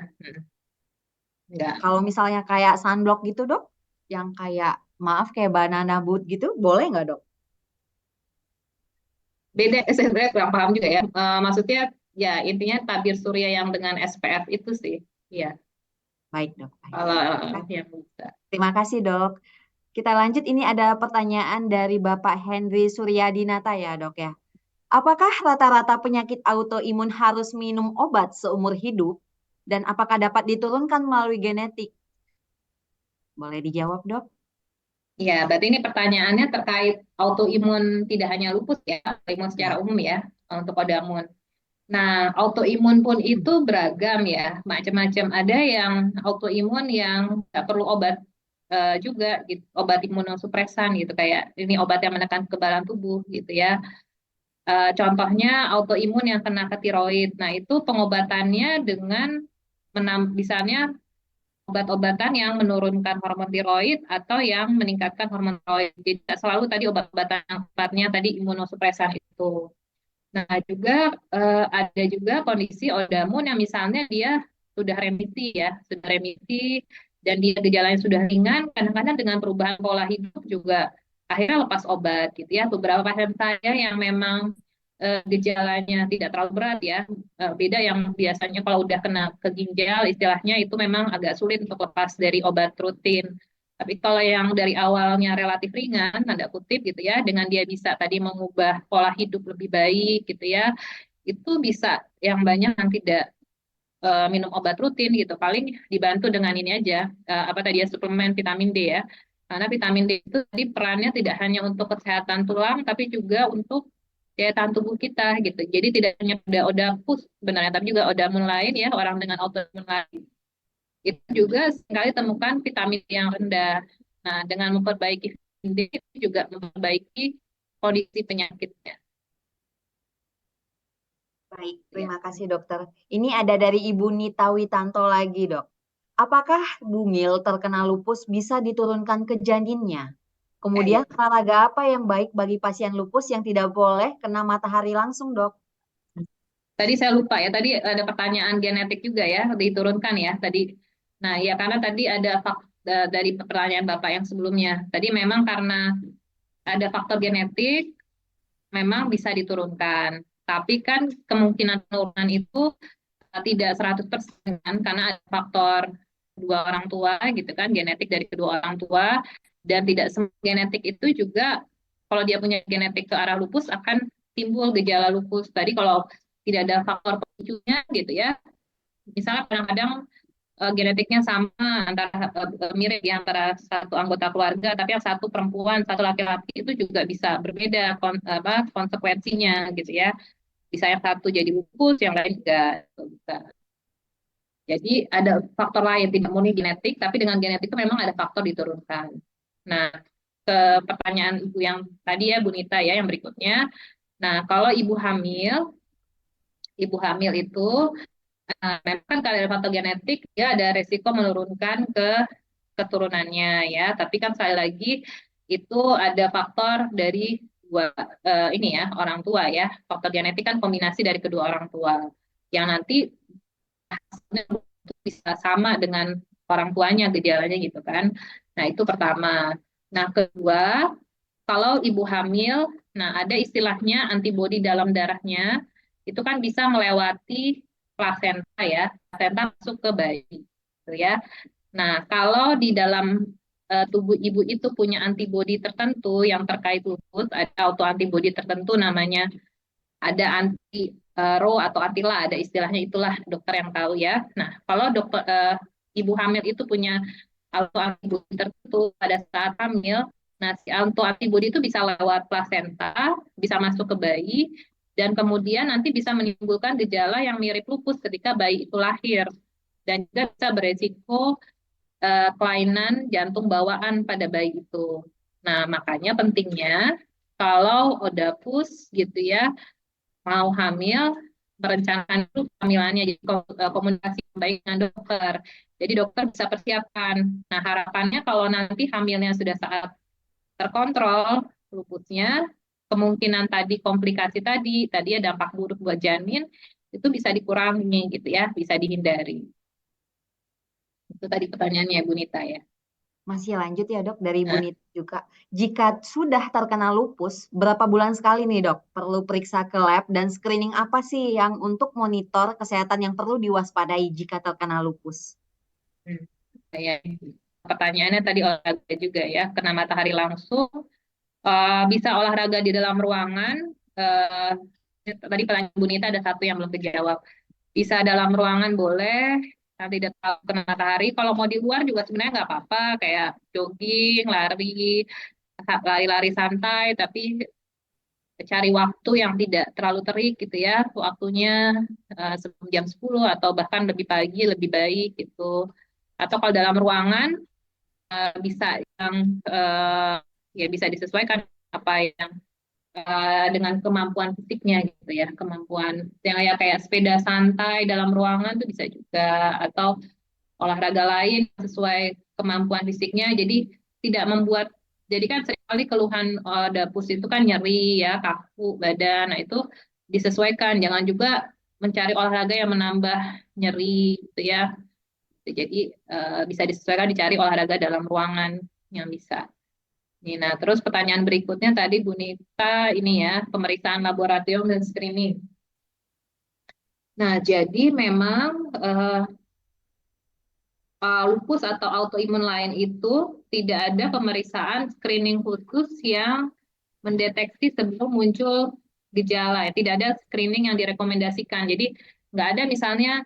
enggak. Kalau misalnya kayak sunblock gitu dok, yang kayak maaf kayak banana boot gitu, boleh nggak dok? Beda, saya sebenarnya kurang paham juga ya. Maksudnya ya intinya tabir surya yang dengan SPF itu sih. Ya, Baik dok. Baik. kalau yang bisa. Terima kasih dok. Kita lanjut, ini ada pertanyaan dari Bapak Henry Suryadinata ya dok ya. Apakah rata-rata penyakit autoimun harus minum obat seumur hidup? Dan apakah dapat diturunkan melalui genetik? Boleh dijawab dok? Ya, berarti ini pertanyaannya terkait autoimun, tidak hanya lupus ya, autoimun secara Ya. umum ya, untuk Odamun. Nah, autoimun pun itu beragam ya, macam-macam. Ada yang autoimun yang nggak perlu obat juga, gitu, obat imunosupresan gitu, kayak ini obat yang menekan kekebalan tubuh gitu ya. Contohnya autoimun yang kena ke tiroid. Nah, itu pengobatannya dengan misalnya obat-obatan yang menurunkan hormon tiroid atau yang meningkatkan hormon tiroid. Jadi tidak selalu tadi obat-obatan yang sifatnya tadi imunosupresan itu. Nah, juga ada juga kondisi odamun yang misalnya dia sudah remisi ya, sudah remisi dan dia gejalanya sudah ringan, kadang-kadang dengan perubahan pola hidup juga akhirnya lepas obat gitu ya. Beberapa pasien saya yang memang gejalanya tidak terlalu berat ya, beda yang biasanya kalau udah kena ke ginjal istilahnya itu memang agak sulit untuk lepas dari obat rutin. Tapi kalau yang dari awalnya relatif ringan, tanda kutip gitu ya, dengan dia bisa tadi mengubah pola hidup lebih baik gitu ya, itu bisa yang banyak yang tidak minum obat rutin gitu. Paling dibantu dengan ini aja, apa tadi ya, suplemen vitamin D ya. Karena vitamin D itu tadi perannya tidak hanya untuk kesehatan tulang, tapi juga untuk daya tahan tubuh kita gitu. Jadi tidak hanya pada odapus sebenarnya, tapi juga odamun lain ya, orang dengan autoimun lain. Itu juga sekali temukan vitamin D yang rendah. Nah, dengan memperbaiki vitamin D itu juga memperbaiki kondisi penyakitnya. Baik, Ya. terima kasih dokter. Ini ada dari Ibu Nita Witanto lagi, Dok. Apakah bumil terkena lupus bisa diturunkan ke janinnya? Kemudian olahraga apa yang baik bagi pasien lupus yang tidak boleh kena matahari langsung, Dok? Tadi saya lupa ya, tadi ada pertanyaan genetik juga ya, diturunkan ya tadi. Nah, ya karena tadi ada dari pertanyaan Bapak yang sebelumnya. Tadi memang karena ada faktor genetik, memang bisa diturunkan. Tapi kan kemungkinan penurunan itu tidak 100% kan, karena ada faktor kedua orang tua gitu kan, genetik dari kedua orang tua, dan tidak semua genetik itu juga, kalau dia punya genetik ke arah lupus akan timbul gejala lupus. Tadi kalau tidak ada faktor pemicunya gitu ya, misalnya kadang-kadang genetiknya sama antara mirip di antara satu anggota keluarga, tapi yang satu perempuan, satu laki-laki, itu juga bisa berbeda konsekuensinya gitu ya. Bisa yang satu jadi lupus, yang lain enggak. Bisa. Jadi ada faktor lain, tidak murni genetik, tapi dengan genetik itu memang ada faktor diturunkan. Nah, ke pertanyaan ibu yang tadi ya, Bu Nita ya, yang berikutnya. Nah, kalau ibu hamil itu memang kan kalau ada faktor genetik, dia ada resiko menurunkan ke keturunannya ya. Tapi kan sekali lagi itu ada faktor dari dua ini ya, orang tua ya. Faktor genetik kan kombinasi dari kedua orang tua yang nanti bisa sama dengan orang tuanya gejalanya gitu kan. Nah, itu pertama. Nah, kedua, kalau ibu hamil, nah ada istilahnya antibodi dalam darahnya, itu kan bisa melewati plasenta ya, plasenta masuk ke bayi, gitu ya. Nah, kalau di dalam tubuh ibu itu punya antibodi tertentu yang terkait lupus, ada autoantibodi tertentu namanya, ada anti Ro atau antila, ada istilahnya, itulah dokter yang tahu ya. Nah, kalau dokter ibu hamil itu punya autoantibodi tertentu pada saat hamil, nah si autoantibodi itu bisa lewat plasenta, bisa masuk ke bayi, dan kemudian nanti bisa menimbulkan gejala yang mirip lupus ketika bayi itu lahir, dan juga bisa beresiko kelainan jantung bawaan pada bayi itu. Nah, makanya pentingnya kalau Odapus gitu ya, mau hamil, merencanakan dulu kehamilannya, jadi komunikasi yang baik dengan dokter. Jadi dokter bisa persiapkan. Nah, harapannya kalau nanti hamilnya sudah saat terkontrol lupusnya, kemungkinan tadi komplikasi tadi ya dampak buruk buat janin, itu bisa dikurangi gitu ya, bisa dihindari. Itu tadi pertanyaannya Bu Nita ya. Masih lanjut ya dok, dari Bu Nah, Nita juga. Jika sudah terkena lupus, berapa bulan sekali nih dok perlu periksa ke lab, dan screening apa sih yang untuk monitor kesehatan yang perlu diwaspadai jika terkena lupus? ya, pertanyaannya tadi olahraga juga ya, kena matahari langsung, bisa olahraga di dalam ruangan. eh, Tadi pertanyaan Bu Nita ada satu yang belum dijawab. Bisa dalam ruangan boleh, nanti tidak kena matahari. Kalau mau di luar juga sebenarnya nggak apa-apa, kayak jogging, lari-lari santai, tapi cari waktu yang tidak terlalu terik gitu ya, waktunya sebelum jam 10 atau bahkan lebih pagi lebih baik gitu. Atau kalau dalam ruangan bisa yang ya bisa disesuaikan apa yang dengan kemampuan fisiknya gitu ya, kemampuan yang ya kayak sepeda santai dalam ruangan tuh bisa juga, atau olahraga lain sesuai kemampuan fisiknya, jadi tidak membuat, jadi kan seringkali keluhan dapus itu kan nyeri ya, kaku badan. Nah, itu disesuaikan, jangan juga mencari olahraga yang menambah nyeri gitu ya. Jadi bisa disesuaikan, dicari olahraga dalam ruangan yang bisa. Nah, terus pertanyaan berikutnya tadi Bu Nita ini ya, pemeriksaan laboratorium dan screening. Nah, jadi memang lupus atau autoimun lain itu tidak ada pemeriksaan screening khusus yang mendeteksi sebelum muncul gejala. Ya. Tidak ada screening yang direkomendasikan. Jadi nggak ada misalnya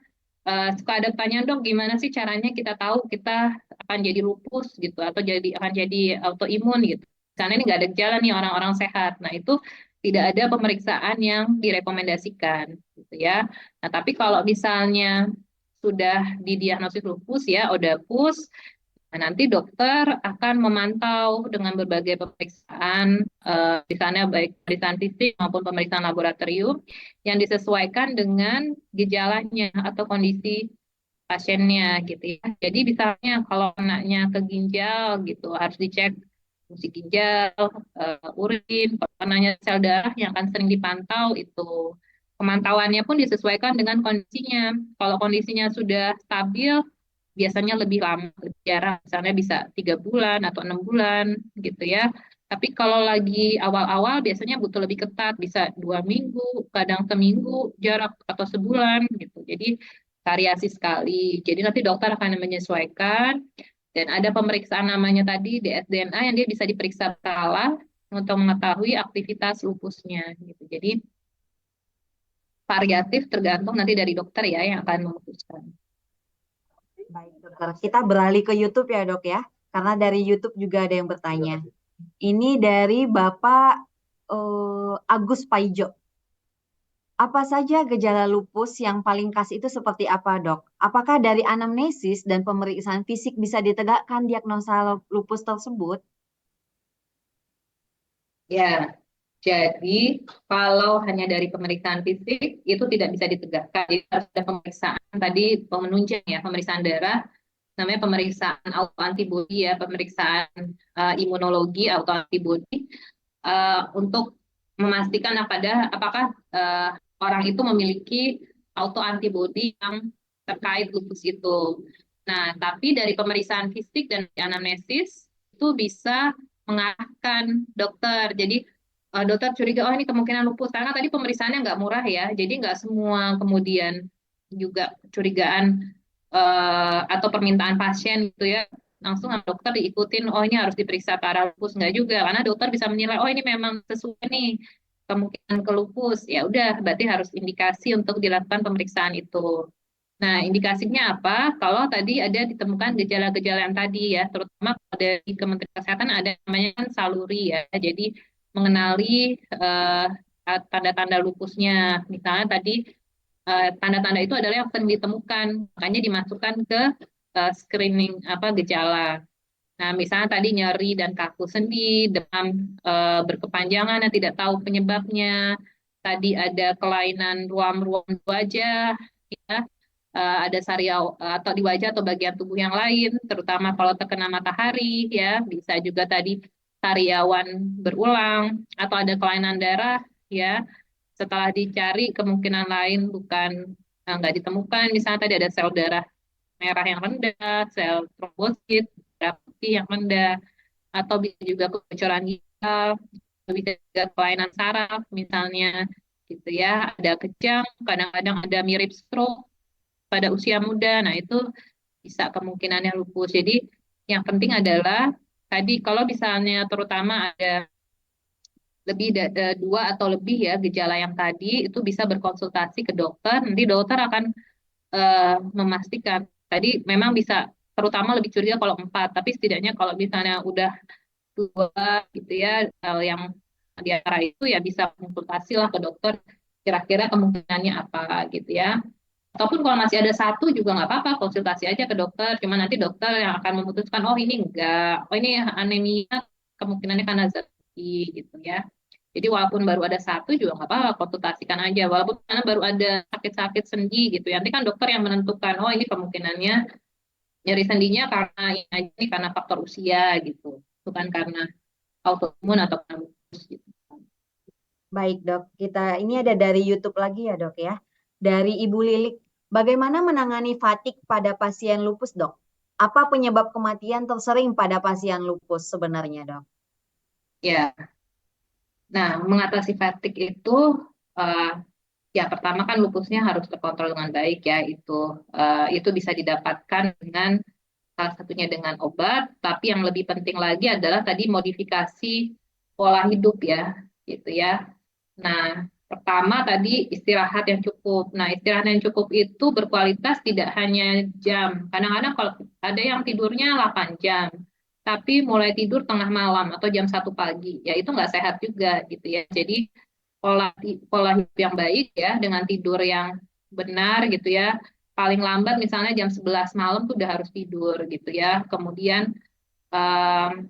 suka ada pertanyaan, dok gimana sih caranya kita tahu kita akan jadi lupus gitu, atau akan jadi autoimun gitu. Karena ini nggak ada gejala nih, orang-orang sehat. Nah, itu tidak ada pemeriksaan yang direkomendasikan gitu ya. Nah, tapi kalau misalnya sudah didiagnosis lupus ya, ODAPUS, Nah, nanti dokter akan memantau dengan berbagai pemeriksaan, misalnya baik pemeriksaan fisik maupun pemeriksaan laboratorium yang disesuaikan dengan gejalanya atau kondisi pasiennya gitu ya. Jadi misalnya kalau kenanya ke ginjal gitu harus dicek fungsi ginjal, urin, kalau kenanya sel darah yang akan sering dipantau itu. Pemantauannya pun disesuaikan dengan kondisinya. Kalau kondisinya sudah stabil, biasanya lebih lama, lebih jarang, misalnya bisa 3 bulan atau 6 bulan gitu ya. Tapi kalau lagi awal-awal biasanya butuh lebih ketat, bisa 2 minggu, kadang seminggu jarak atau sebulan gitu. Jadi variasi sekali. Jadi nanti dokter akan menyesuaikan dan ada pemeriksaan namanya tadi dsDNA yang dia bisa diperiksa berkala untuk mengetahui aktivitas lupusnya gitu. Jadi variatif tergantung nanti dari dokter ya yang akan memutuskan. Baik, dokter. Kita beralih ke YouTube ya, Dok ya. Karena dari YouTube juga ada yang bertanya. Ini dari Bapak Agus Paijo. Apa saja gejala lupus yang paling khas itu seperti apa, Dok? Apakah dari anamnesis dan pemeriksaan fisik bisa ditegakkan diagnosa lupus tersebut? Ya, jadi kalau hanya dari pemeriksaan fisik itu tidak bisa ditegakkan. Jadi harus ada pemeriksaan tadi menunjang ya, pemeriksaan darah, namanya pemeriksaan autoantibodi ya, pemeriksaan imunologi autoantibodi untuk memastikan apakah orang itu memiliki autoantibodi yang terkait lupus itu. Nah, tapi dari pemeriksaan fisik dan anamnesis itu bisa mengarahkan dokter. Jadi dokter curiga, oh ini kemungkinan lupus. Karena tadi pemeriksaannya nggak murah ya, jadi nggak semua kemudian juga curigaan atau permintaan pasien gitu ya langsung sama dokter diikutin, oh ini harus diperiksa ke arah lupus, nggak juga, karena dokter bisa menilai, oh ini memang sesuai nih kemungkinan ke lupus, ya udah berarti harus indikasi untuk dilakukan pemeriksaan itu. Nah, indikasinya apa? Kalau tadi ada ditemukan gejala-gejala yang tadi ya, terutama kalau dari Kementerian Kesehatan ada namanya kan saluri ya, jadi mengenali tanda-tanda lupusnya. Misalnya tadi tanda-tanda itu adalah yang sering ditemukan, makanya dimasukkan ke screening apa gejala. Nah, misalnya tadi nyeri dan kaku sendi, demam berkepanjangan yang tidak tahu penyebabnya, tadi ada kelainan ruam-ruam di wajah, ya, ada sariau atau di wajah atau bagian tubuh yang lain, terutama kalau terkena matahari, ya, bisa juga tadi sariawan berulang atau ada kelainan darah, ya. Setelah dicari kemungkinan lain bukan nggak ditemukan, misalnya tadi ada sel darah merah yang rendah, sel trombosit, darah putih yang rendah, atau bisa juga kebocoran ginjal, bisa juga kelainan saraf misalnya, gitu ya. Ada kejang, kadang-kadang ada mirip stroke pada usia muda. Nah, itu bisa kemungkinannya lupus. Jadi yang penting adalah tadi kalau misalnya terutama ada lebih dua atau lebih ya gejala yang tadi itu bisa berkonsultasi ke dokter. Nanti dokter akan memastikan. Tadi memang bisa terutama lebih curiga kalau 4, tapi setidaknya kalau misalnya udah 2 gitu ya yang di antara itu ya bisa konsultasi lah ke dokter kira-kira kemungkinannya apa gitu ya. Ataupun kalau masih ada 1 juga nggak apa-apa, konsultasi aja ke dokter. Cuma nanti dokter yang akan memutuskan, oh ini enggak, oh ini anemia kemungkinannya karena zat gitu ya. Jadi walaupun baru ada 1 juga nggak apa-apa, konsultasikan aja. Walaupun karena baru ada sakit-sakit sendi gitu ya. Nanti kan dokter yang menentukan, oh ini kemungkinannya nyeri sendinya karena ini aja nih karena faktor usia gitu. Bukan karena autoimun atau karena lupus gitu. Baik, Dok. Kita ini ada dari YouTube lagi ya, Dok ya. Dari Ibu Lilik, bagaimana menangani fatigue pada pasien lupus, Dok? Apa penyebab kematian tersering pada pasien lupus sebenarnya, Dok? Ya, nah mengatasi fatigue itu eh, ya pertama kan lupusnya harus terkontrol dengan baik ya itu bisa didapatkan dengan salah satunya dengan obat, tapi yang lebih penting lagi adalah tadi modifikasi pola hidup ya gitu ya. Nah, pertama tadi istirahat yang cukup. Nah, istirahat yang cukup itu berkualitas tidak hanya jam. Kadang-kadang kalau ada yang tidurnya 8 jam, tapi mulai tidur tengah malam atau jam 1 pagi, ya itu nggak sehat juga gitu ya. Jadi pola pola hidup yang baik ya dengan tidur yang benar gitu ya, paling lambat misalnya jam 11 malam tuh udah harus tidur gitu ya. Kemudian um,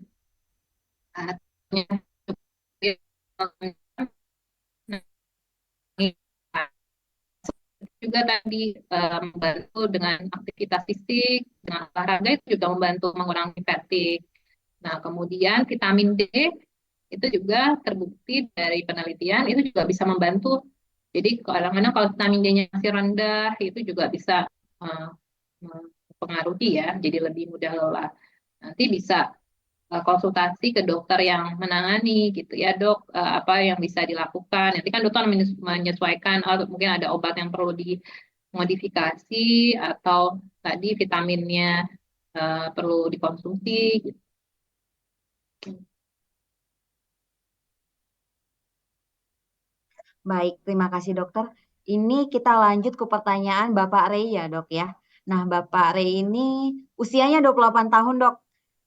juga tadi membantu dengan aktivitas fisik, dengan olahraga itu juga membantu mengurangi fatigue. Nah, kemudian vitamin D itu juga terbukti dari penelitian itu juga bisa membantu. Jadi kadang-kadang kalau vitamin D-nya masih rendah itu juga bisa uh, mempengaruhi ya, jadi lebih mudah lelah. Nanti bisa konsultasi ke dokter yang menangani gitu ya dok, apa yang bisa dilakukan. Nanti kan dokter menyesuaikan, oh, mungkin ada obat yang perlu dimodifikasi atau tadi vitaminnya perlu dikonsumsi gitu. Baik, terima kasih dokter. Ini kita lanjut ke pertanyaan Bapak Rey ya dok ya. Nah Bapak Rey ini usianya 28 tahun dok.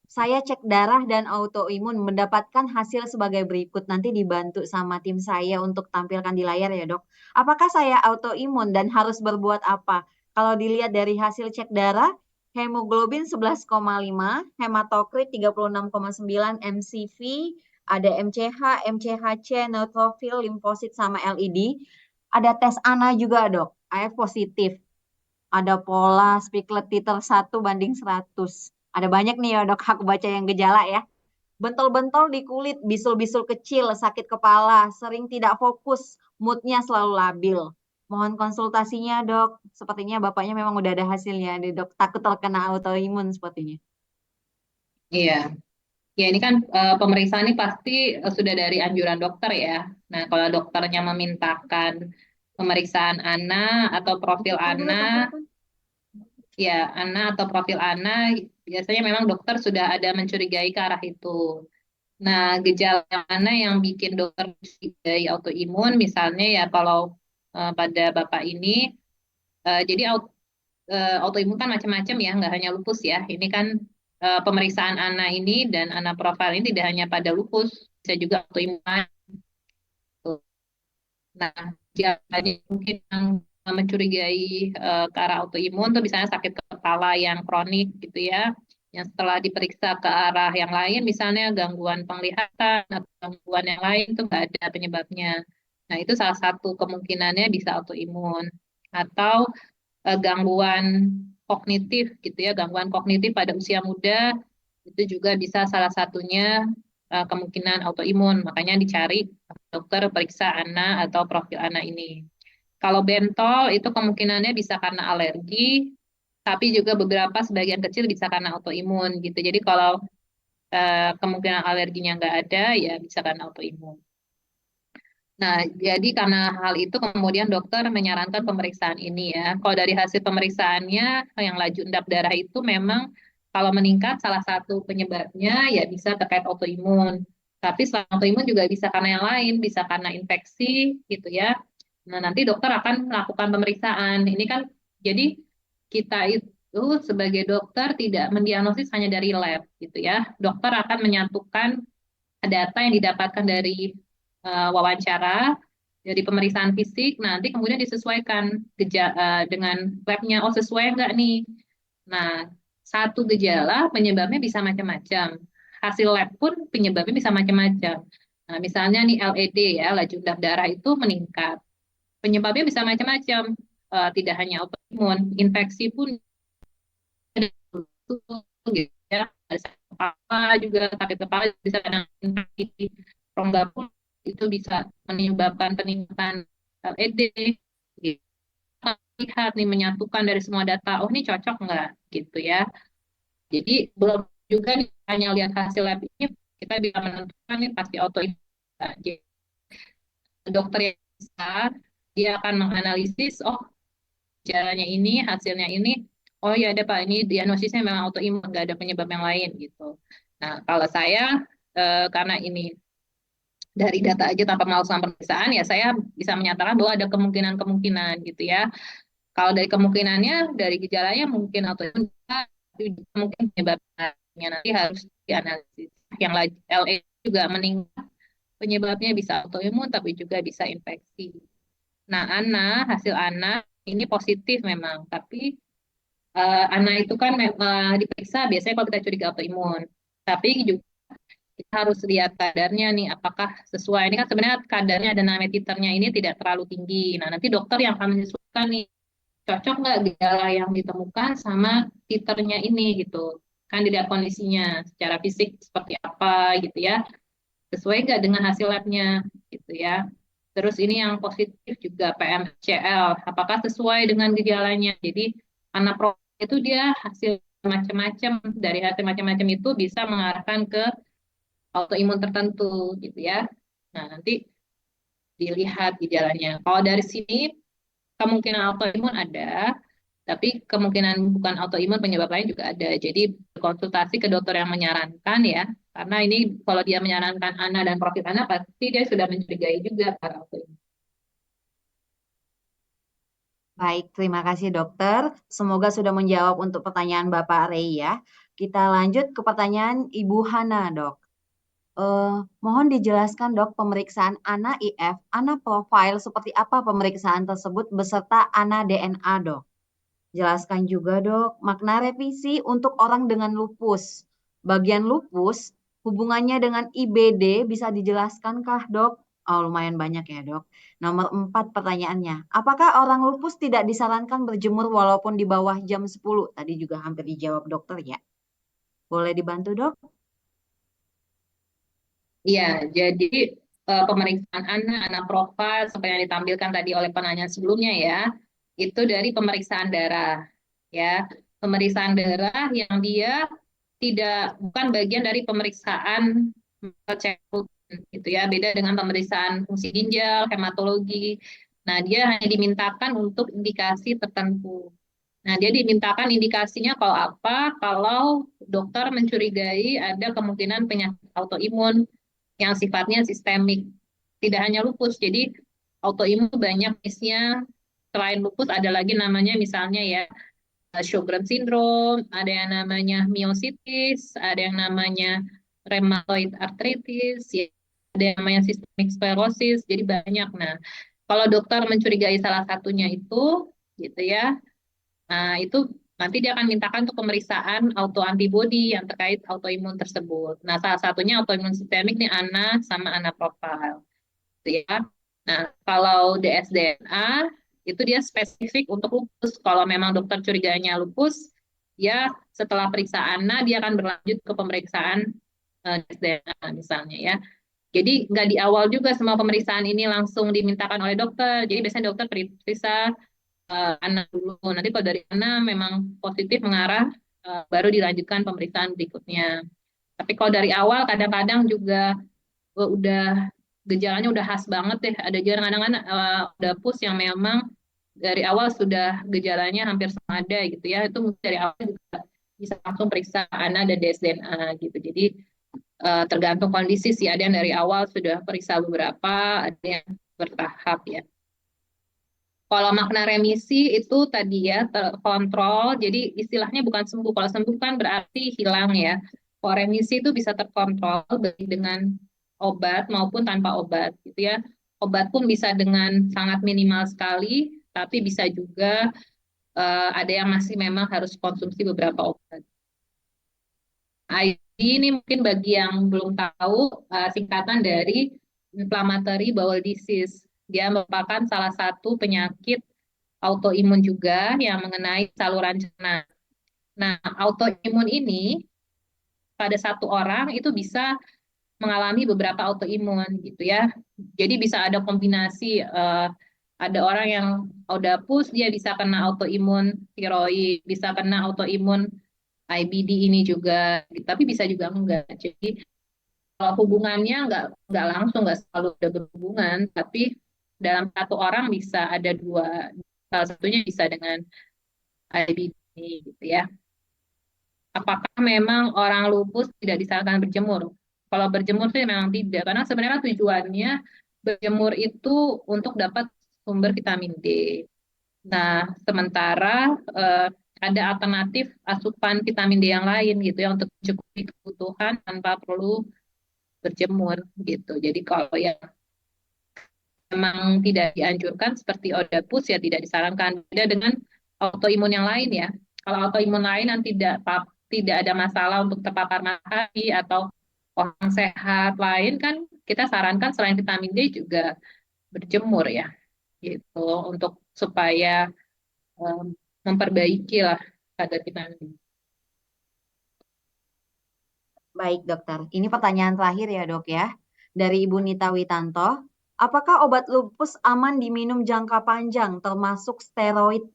Saya cek darah dan autoimun mendapatkan hasil sebagai berikut. Nanti dibantu sama tim saya untuk tampilkan di layar ya dok. Apakah saya autoimun dan harus berbuat apa? Kalau dilihat dari hasil cek darah, hemoglobin 11,5, hematokrit 36,9, MCV, ada MCH, MCHC, neutrofil, limfosit, sama LED. Ada tes ANA juga dok, AF positif. Ada pola spiklet titer 1:100. Ada banyak nih ya dok, aku baca yang gejala ya. Bentol-bentol di kulit, bisul-bisul kecil, sakit kepala, sering tidak fokus, moodnya selalu labil. Mohon konsultasinya dok. Sepertinya bapaknya memang udah ada hasilnya nih dok. Takut terkena autoimun sepertinya. Iya, ya ini kan pemeriksaan ini pasti sudah dari anjuran dokter ya. Nah, kalau dokternya memintakan pemeriksaan ANA atau profil Buka dulu ANA, tampilkan. ya ANA atau profil ANA, biasanya memang dokter sudah ada mencurigai ke arah itu. Nah, gejala yang mana yang bikin dokter mencurigai autoimun, misalnya ya kalau pada bapak ini, jadi autoimun kan macam-macam ya, nggak hanya lupus ya. Ini kan pemeriksaan ANA ini dan ANA profil ini tidak hanya pada lupus, bisa juga autoimun. Nah, gejalanya mungkin yang mencurigai ke arah autoimun tuh misalnya sakit kepala yang kronik gitu ya, yang setelah diperiksa ke arah yang lain, misalnya gangguan penglihatan atau gangguan yang lain tuh nggak ada penyebabnya. Nah, itu salah satu kemungkinannya bisa autoimun. Atau gangguan kognitif gitu ya, gangguan kognitif pada usia muda itu juga bisa salah satunya kemungkinan autoimun. Makanya dicari dokter periksa ANA atau profil ANA ini. Kalau bentol itu kemungkinannya bisa karena alergi, tapi juga beberapa sebagian kecil bisa karena autoimun gitu. Jadi kalau kemungkinan alerginya nggak ada, ya bisa karena autoimun. Nah, jadi karena hal itu kemudian dokter menyarankan pemeriksaan ini ya. Kalau dari hasil pemeriksaannya, yang laju endap darah itu memang kalau meningkat salah satu penyebabnya ya bisa terkait autoimun. Tapi selain autoimun juga bisa karena yang lain, bisa karena infeksi gitu ya. Nah, nanti dokter akan melakukan pemeriksaan. Ini kan jadi kita itu sebagai dokter tidak mendiagnosis hanya dari lab gitu ya. Dokter akan menyatukan data yang didapatkan dari wawancara, dari pemeriksaan fisik, nanti kemudian disesuaikan dengan labnya, oh sesuai nggak nih. Nah, satu gejala penyebabnya bisa macam-macam. Hasil lab pun penyebabnya bisa macam-macam. Nah, misalnya nih LED ya, laju endap darah itu meningkat. Penyebabnya bisa macam-macam. Tidak hanya autoimun, infeksi pun ada gitu ya. Ada sakit kepala juga, sakit kepala bisa kadang infeksi rongga pun itu bisa menyebabkan peningkatan LED. Gitu. Lihat nih menyatukan dari semua data, oh ini cocok nggak gitu ya. Jadi belum juga nih, hanya lihat hasil lab ini kita bisa menentukan nih pasti autoimun. Jadi, dokter yang bisa dia akan menganalisis, oh gejalanya ini, hasilnya ini, oh ya ada Pak, ini diagnosisnya memang autoimun, nggak ada penyebab yang lain gitu. Nah, kalau saya karena ini dari data aja tanpa melakukan pemeriksaan, ya saya bisa menyatakan bahwa ada kemungkinan-kemungkinan gitu ya. Kalau dari kemungkinannya, dari gejalanya mungkin autoimun, mungkin penyebabnya nanti harus dianalisis. Yang LA juga meningkat, penyebabnya bisa autoimun, tapi juga bisa infeksi. Nah, ANA, hasil ANA ini positif memang, tapi anak itu kan diperiksa biasanya kalau kita curiga autoimun. Tapi juga kita harus lihat kadarnya nih, apakah sesuai. Ini kan sebenarnya kadarnya ada namanya titernya ini tidak terlalu tinggi. Nah, nanti dokter yang akan menyesuaikan nih, cocok nggak gejala yang ditemukan sama titernya ini gitu. Kan dilihat kondisinya secara fisik seperti apa gitu ya. Sesuai nggak dengan hasil labnya gitu ya. Terus ini yang positif juga PMCL, apakah sesuai dengan gejalanya. Jadi anak pro itu dia hasil macam-macam, dari hasil macam-macam itu bisa mengarahkan ke autoimun tertentu gitu ya. Nah, nanti dilihat gejalanya. Kalau dari sini kemungkinan autoimun ada, tapi kemungkinan bukan autoimun penyebab lain juga ada. Jadi konsultasi ke dokter yang menyarankan ya, karena ini kalau dia menyarankan ANA dan profil ANA pasti dia sudah mencurigai juga para autoimun. Baik, terima kasih dokter. Semoga sudah menjawab untuk pertanyaan Bapak Rey ya. Kita lanjut ke pertanyaan Ibu Hana, dok. Mohon dijelaskan dok pemeriksaan ANA IF, ANA profile seperti apa pemeriksaan tersebut beserta ANA DNA dok. Jelaskan juga dok makna revisi untuk orang dengan lupus. Bagian lupus hubungannya dengan IBD bisa dijelaskankah dok? Oh lumayan banyak ya dok. Nomor 4 pertanyaannya. Apakah orang lupus tidak disarankan berjemur walaupun di bawah jam 10? Tadi juga hampir dijawab dokter ya. Boleh dibantu dok? Iya, jadi pemeriksaan anak profil seperti yang ditampilkan tadi oleh penanya sebelumnya ya, itu dari pemeriksaan darah ya. Pemeriksaan darah yang dia tidak bukan bagian dari pemeriksaan cek rutin gitu ya, beda dengan pemeriksaan fungsi ginjal, hematologi. Nah, dia hanya dimintakan untuk indikasi tertentu. Nah, dia dimintakan indikasinya kalau apa? Kalau dokter mencurigai ada kemungkinan penyakit autoimun yang sifatnya sistemik. Tidak hanya lupus, jadi autoimun banyak jenisnya. Selain lupus ada lagi namanya misalnya ya Sjogren syndrome, ada yang namanya myositis, ada yang namanya rheumatoid arthritis, ya, ada yang namanya systemic sclerosis, jadi banyak. Nah, kalau dokter mencurigai salah satunya itu, gitu ya, nah itu nanti dia akan mintakan untuk pemeriksaan autoantibody yang terkait autoimun tersebut. Nah, salah satunya autoimun sistemik nih ANA sama ANA profile, gitu ya. Nah, kalau dsDNA itu dia spesifik untuk lupus. Kalau memang dokter curiganya lupus, ya setelah periksa ANA dia akan berlanjut ke pemeriksaan dsDNA misalnya ya. Jadi nggak di awal juga semua pemeriksaan ini langsung dimintakan oleh dokter. Jadi biasanya dokter periksa anak dulu. Nanti kalau dari anak memang positif mengarah, baru dilanjutkan pemeriksaan berikutnya. Tapi kalau dari awal kadang-kadang juga udah gejalanya udah khas banget deh. Ada juga kadang-kadang udah pus yang memang dari awal sudah gejalanya hampir sama ada gitu ya. Itu mungkin dari awal juga bisa langsung periksa ANA dan dsDNA gitu. Jadi tergantung kondisi sih. Ada yang dari awal sudah periksa beberapa, ada yang bertahap ya. Kalau makna remisi itu tadi ya terkontrol, jadi istilahnya bukan sembuh. Kalau sembuh kan berarti hilang ya. Kalau remisi itu bisa terkontrol baik dengan obat maupun tanpa obat gitu ya. Obat pun bisa dengan sangat minimal sekali, tapi bisa juga ada yang masih memang harus konsumsi beberapa obat. ID ini mungkin bagi yang belum tahu singkatan dari inflammatory bowel disease. Dia merupakan salah satu penyakit autoimun juga yang mengenai saluran cerna. Nah, autoimun ini pada satu orang itu bisa mengalami beberapa autoimun gitu ya. Jadi bisa ada kombinasi ada orang yang odapus dia bisa kena autoimun tiroid, bisa kena autoimun IBD ini juga, tapi bisa juga enggak. Jadi kalau hubungannya enggak langsung enggak selalu ada berhubungan, tapi dalam satu orang bisa ada dua, salah satunya bisa dengan IBD gitu ya. Apakah memang orang lupus tidak disarankan berjemur? Kalau berjemur sih memang tidak, karena sebenarnya tujuannya berjemur itu untuk dapat sumber vitamin D. Nah, sementara eh, ada alternatif asupan vitamin D yang lain gitu ya untuk mencukupi kebutuhan tanpa perlu berjemur gitu. Jadi kalau yang memang tidak dianjurkan seperti ODAPUS ya tidak disarankan. Beda dengan autoimun yang lain ya. Kalau autoimun lain yang tidak ada masalah untuk terpapar matahari atau orang sehat lain kan kita sarankan selain vitamin D juga berjemur ya gitu untuk supaya memperbaiki lah kadar vitamin D. Baik, dokter. Ini pertanyaan terakhir ya, dok ya. Dari Ibu Nita Witanto, apakah obat lupus aman diminum jangka panjang, termasuk steroid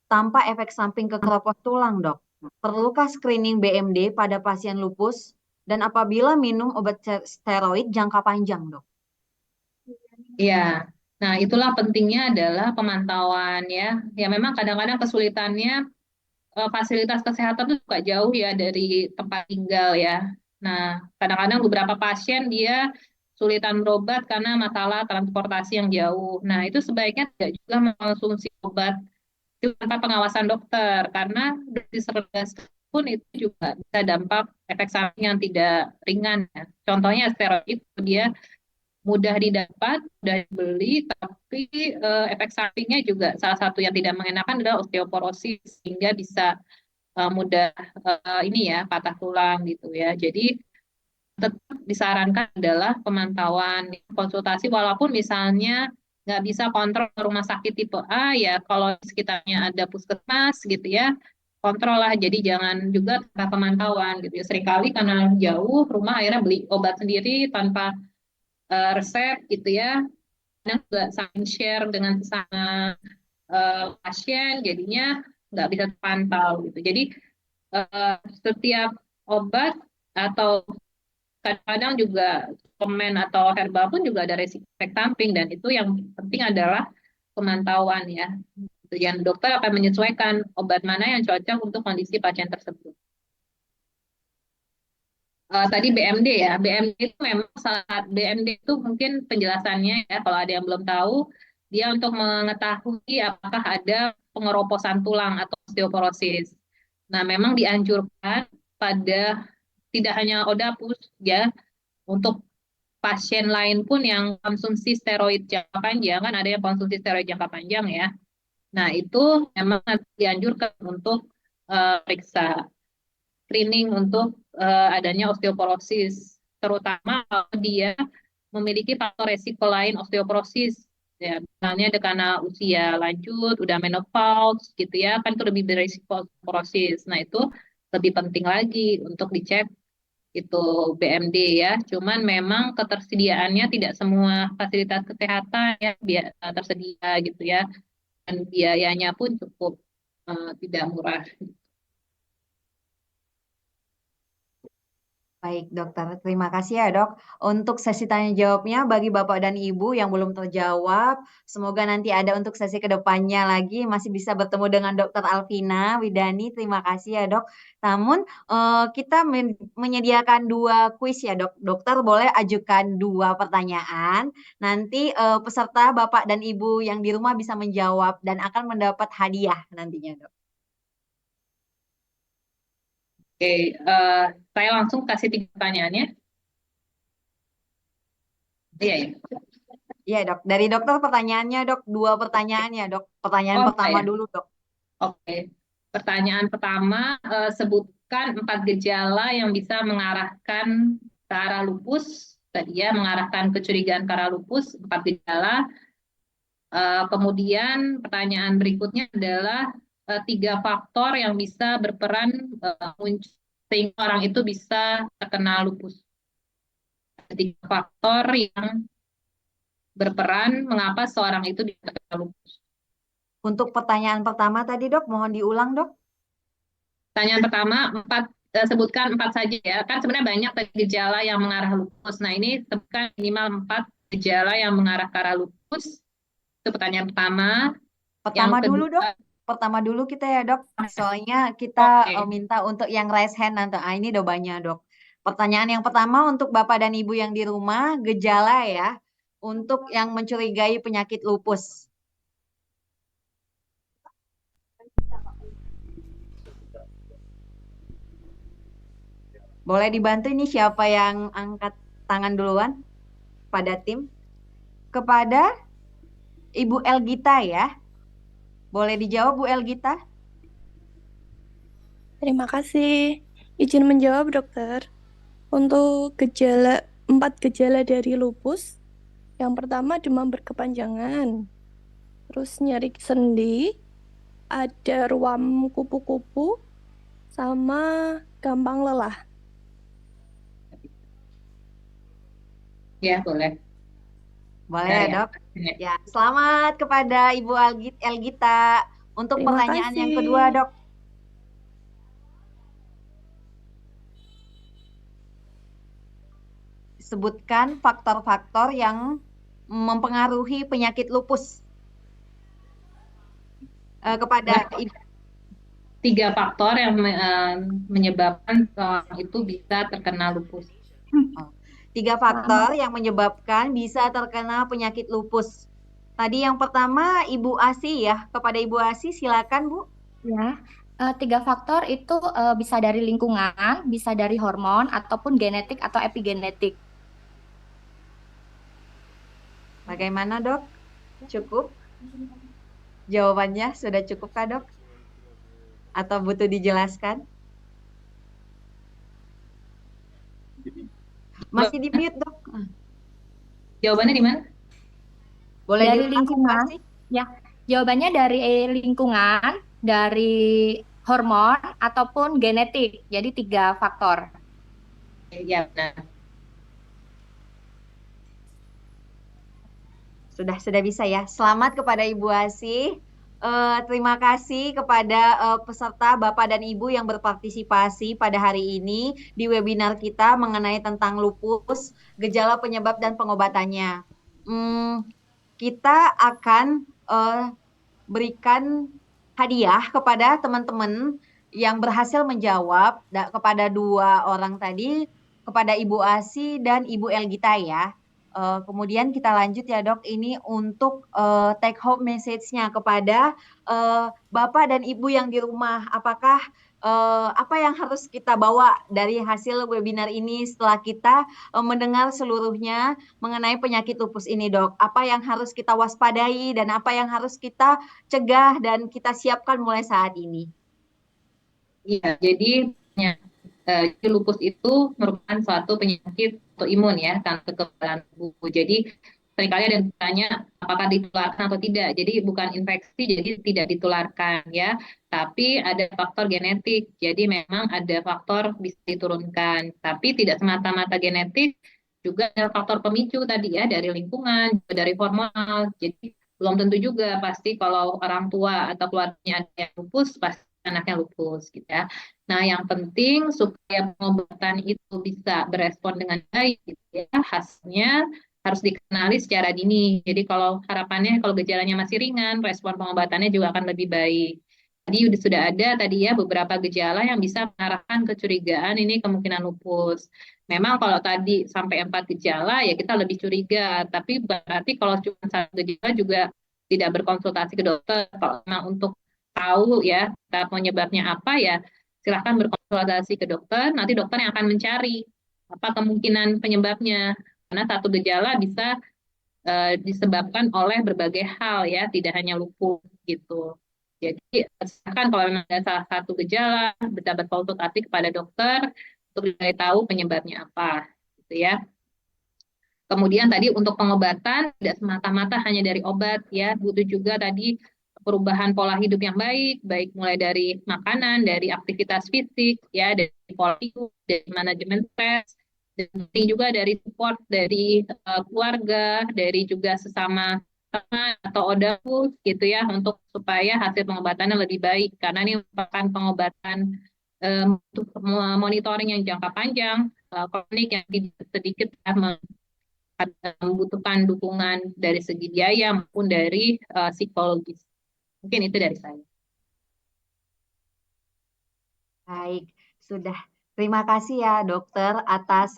tanpa efek samping ke keropos tulang, dok? Perlukah screening BMD pada pasien lupus? Dan apabila minum obat steroid jangka panjang, dok? Iya, nah itulah pentingnya adalah pemantauan ya. Ya memang kadang-kadang kesulitannya fasilitas kesehatan itu juga jauh ya dari tempat tinggal ya. Nah, kadang-kadang beberapa pasien dia sulitan berobat karena masalah transportasi yang jauh. Nah, itu sebaiknya tidak juga mengonsumsi obat itu tanpa pengawasan dokter karena dosis rendah pun itu juga bisa dampak efek samping yang tidak ringan ya. Contohnya steroid itu dia mudah didapat, mudah dibeli, tapi efek sampingnya juga salah satu yang tidak mengenakan adalah osteoporosis sehingga bisa mudah ini ya patah tulang gitu ya. Jadi tetap disarankan adalah pemantauan konsultasi walaupun misalnya nggak bisa kontrol ke rumah sakit tipe A ya kalau di sekitarnya ada puskesmas gitu ya kontrol lah jadi jangan juga tanpa pemantauan gitu ya seringkali karena jauh rumah akhirnya beli obat sendiri tanpa resep gitu ya dan juga saling share dengan sesama pasien jadinya nggak bisa terpantau gitu jadi setiap obat atau kadang-kadang juga suplemen atau herbal pun juga ada resiko efek samping dan itu yang penting adalah pemantauan ya. Yang dokter akan menyesuaikan obat mana yang cocok untuk kondisi pasien tersebut. Tadi BMD ya, BMD itu memang saat BMD itu mungkin penjelasannya ya kalau ada yang belum tahu dia untuk mengetahui apakah ada pengeroposan tulang atau osteoporosis. Nah, memang dianjurkan pada tidak hanya ODAPUS ya untuk pasien lain pun yang konsumsi steroid jangka panjang, kan ada yang konsumsi steroid jangka panjang ya. Nah, itu memang dianjurkan untuk periksa screening untuk adanya osteoporosis, terutama kalau dia memiliki faktor resiko lain osteoporosis. Ya, misalnya ada karena usia lanjut, udah menopause gitu ya, kan itu lebih berisiko osteoporosis. Nah, itu lebih penting lagi untuk dicek itu BMD ya. Cuman memang ketersediaannya tidak semua fasilitas kesehatan ya tersedia gitu ya. Dan biayanya pun cukup tidak murah. Baik, dokter. Terima kasih ya, dok. Untuk sesi tanya jawabnya bagi Bapak dan Ibu yang belum terjawab, semoga nanti ada untuk sesi kedepannya lagi masih bisa bertemu dengan Dokter Alvina Widani. Terima kasih ya, dok. Namun kita menyediakan 2 kuis ya, dok. Dokter boleh ajukan 2 pertanyaan. Nanti peserta Bapak dan Ibu yang di rumah bisa menjawab dan akan mendapat hadiah nantinya, dok. Oke, saya langsung kasih 3 pertanyaannya. Iya, ya. Iya, dok. Dari dokter pertanyaannya, dok. 2 pertanyaannya, dok. Pertanyaan Oh, pertama saya. dulu, dok. Oke. Pertanyaan pertama, sebutkan 4 gejala yang bisa mengarahkan ke arah lupus. Tadi ya, mengarahkan kecurigaan ke arah lupus, 4 gejala. Kemudian pertanyaan berikutnya adalah 3 faktor yang bisa berperan sehingga orang itu bisa terkena lupus. 3 faktor yang berperan mengapa seorang itu bisa terkena lupus. Untuk pertanyaan pertama tadi, dok, mohon diulang, dok. Pertanyaan pertama, sebutkan 4 saja ya. Kan sebenarnya banyak tadi gejala yang mengarah lupus. Nah ini sebutkan minimal 4 gejala yang mengarah ke arah lupus. Itu pertanyaan pertama. Yang Pertama dulu, dok. kedua, Pertama dulu kita ya, dok. Soalnya kita oke. minta untuk yang raise hand nanti. Ah, ini udah banyak, dok. Pertanyaan yang pertama untuk Bapak dan Ibu yang di rumah, gejala ya, untuk yang mencurigai penyakit lupus. Boleh dibantu ini siapa yang angkat tangan duluan pada tim? Kepada Ibu Elgita ya. Boleh dijawab Bu Elgita? Terima kasih. Izin menjawab, dokter. Untuk empat gejala dari lupus, yang pertama demam berkepanjangan, terus nyeri sendi, ada ruam kupu-kupu, sama gampang lelah. Ya, boleh. Boleh Benar ya, ya. Dok? Ya, selamat kepada Ibu Elgita. Untuk Terima pertanyaan yang kedua, kasih. Dok. Sebutkan faktor-faktor yang mempengaruhi penyakit lupus kepada Ibu. 3 faktor yang menyebabkan seorang itu bisa terkena lupus. 3 faktor yang menyebabkan bisa terkena penyakit lupus. Tadi yang pertama Ibu Asi ya. Kepada Ibu Asi silakan Bu. Ya, 3 faktor itu bisa dari lingkungan, bisa dari hormon, ataupun genetik atau epigenetik. Bagaimana Dok? Cukup? Jawabannya sudah cukup kah Dok? Atau butuh dijelaskan? Masih di mute Dok. Jawabannya di mana? Boleh Dari diulang Ibu lingkungan, Asi? ya, jawabannya dari lingkungan, dari hormon, ataupun genetik. Jadi 3 faktor. Ya, benar. Sudah bisa ya. Selamat kepada Ibu Asi. Terima kasih kepada peserta Bapak dan Ibu yang berpartisipasi pada hari ini di webinar kita mengenai tentang lupus, gejala penyebab dan pengobatannya. Kita akan berikan hadiah kepada teman-teman yang berhasil menjawab kepada 2 orang tadi, kepada Ibu Asi dan Ibu Elgita ya. Kemudian kita lanjut ya Dok, ini untuk take home message-nya kepada Bapak dan Ibu yang di rumah. Apakah apa yang harus kita bawa dari hasil webinar ini setelah kita mendengar seluruhnya mengenai penyakit lupus ini Dok? Apa yang harus kita waspadai dan apa yang harus kita cegah dan kita siapkan mulai saat ini? Iya, jadi lupus itu merupakan suatu penyakit autoimun ya, karena kekebalan tubuh. Jadi seringkali ada yang bertanya apakah ditularkan atau tidak. Jadi bukan infeksi, jadi tidak ditularkan ya. Tapi ada faktor genetik. Jadi memang ada faktor bisa diturunkan. Tapi tidak semata-mata genetik, juga ada faktor pemicu tadi ya, dari lingkungan, juga dari hormonal. Jadi belum tentu juga pasti kalau orang tua atau keluarganya ada yang lupus, pasti anaknya lupus gitu ya. Nah, yang penting supaya pengobatan itu bisa berespon dengan baik, gitu ya, hasilnya harus dikenali secara dini. Jadi kalau harapannya kalau gejalanya masih ringan, respon pengobatannya juga akan lebih baik. Tadi sudah ada tadi ya beberapa gejala yang bisa mengarahkan kecurigaan ini kemungkinan lupus. Memang kalau tadi sampai 4 gejala ya kita lebih curiga, tapi berarti kalau cuma 1 gejala juga tidak berkonsultasi ke dokter. Kalau memang untuk tahu ya penyebabnya apa ya silahkan berkonsultasi ke dokter, nanti dokter yang akan mencari apa kemungkinan penyebabnya. Karena satu gejala bisa disebabkan oleh berbagai hal ya, tidak hanya lupus gitu. Jadi silahkan kalau memang ada salah satu gejala, bisa berkonsultasi kepada dokter untuk dicari tahu penyebabnya apa, gitu ya. Kemudian tadi untuk pengobatan tidak semata-mata hanya dari obat ya, butuh juga tadi perubahan pola hidup yang baik, baik mulai dari makanan, dari aktivitas fisik ya, dari pola hidup, dari manajemen stres, dan penting juga dari support dari keluarga, dari juga sesama teman atau odapus gitu ya, untuk supaya hasil pengobatannya lebih baik karena ini merupakan pengobatan untuk monitoring yang jangka panjang, kronik yang tidak sedikit membutuhkan dukungan dari segi biaya maupun dari psikologis. Mungkin itu dari saya. Baik, sudah. Terima kasih ya dokter atas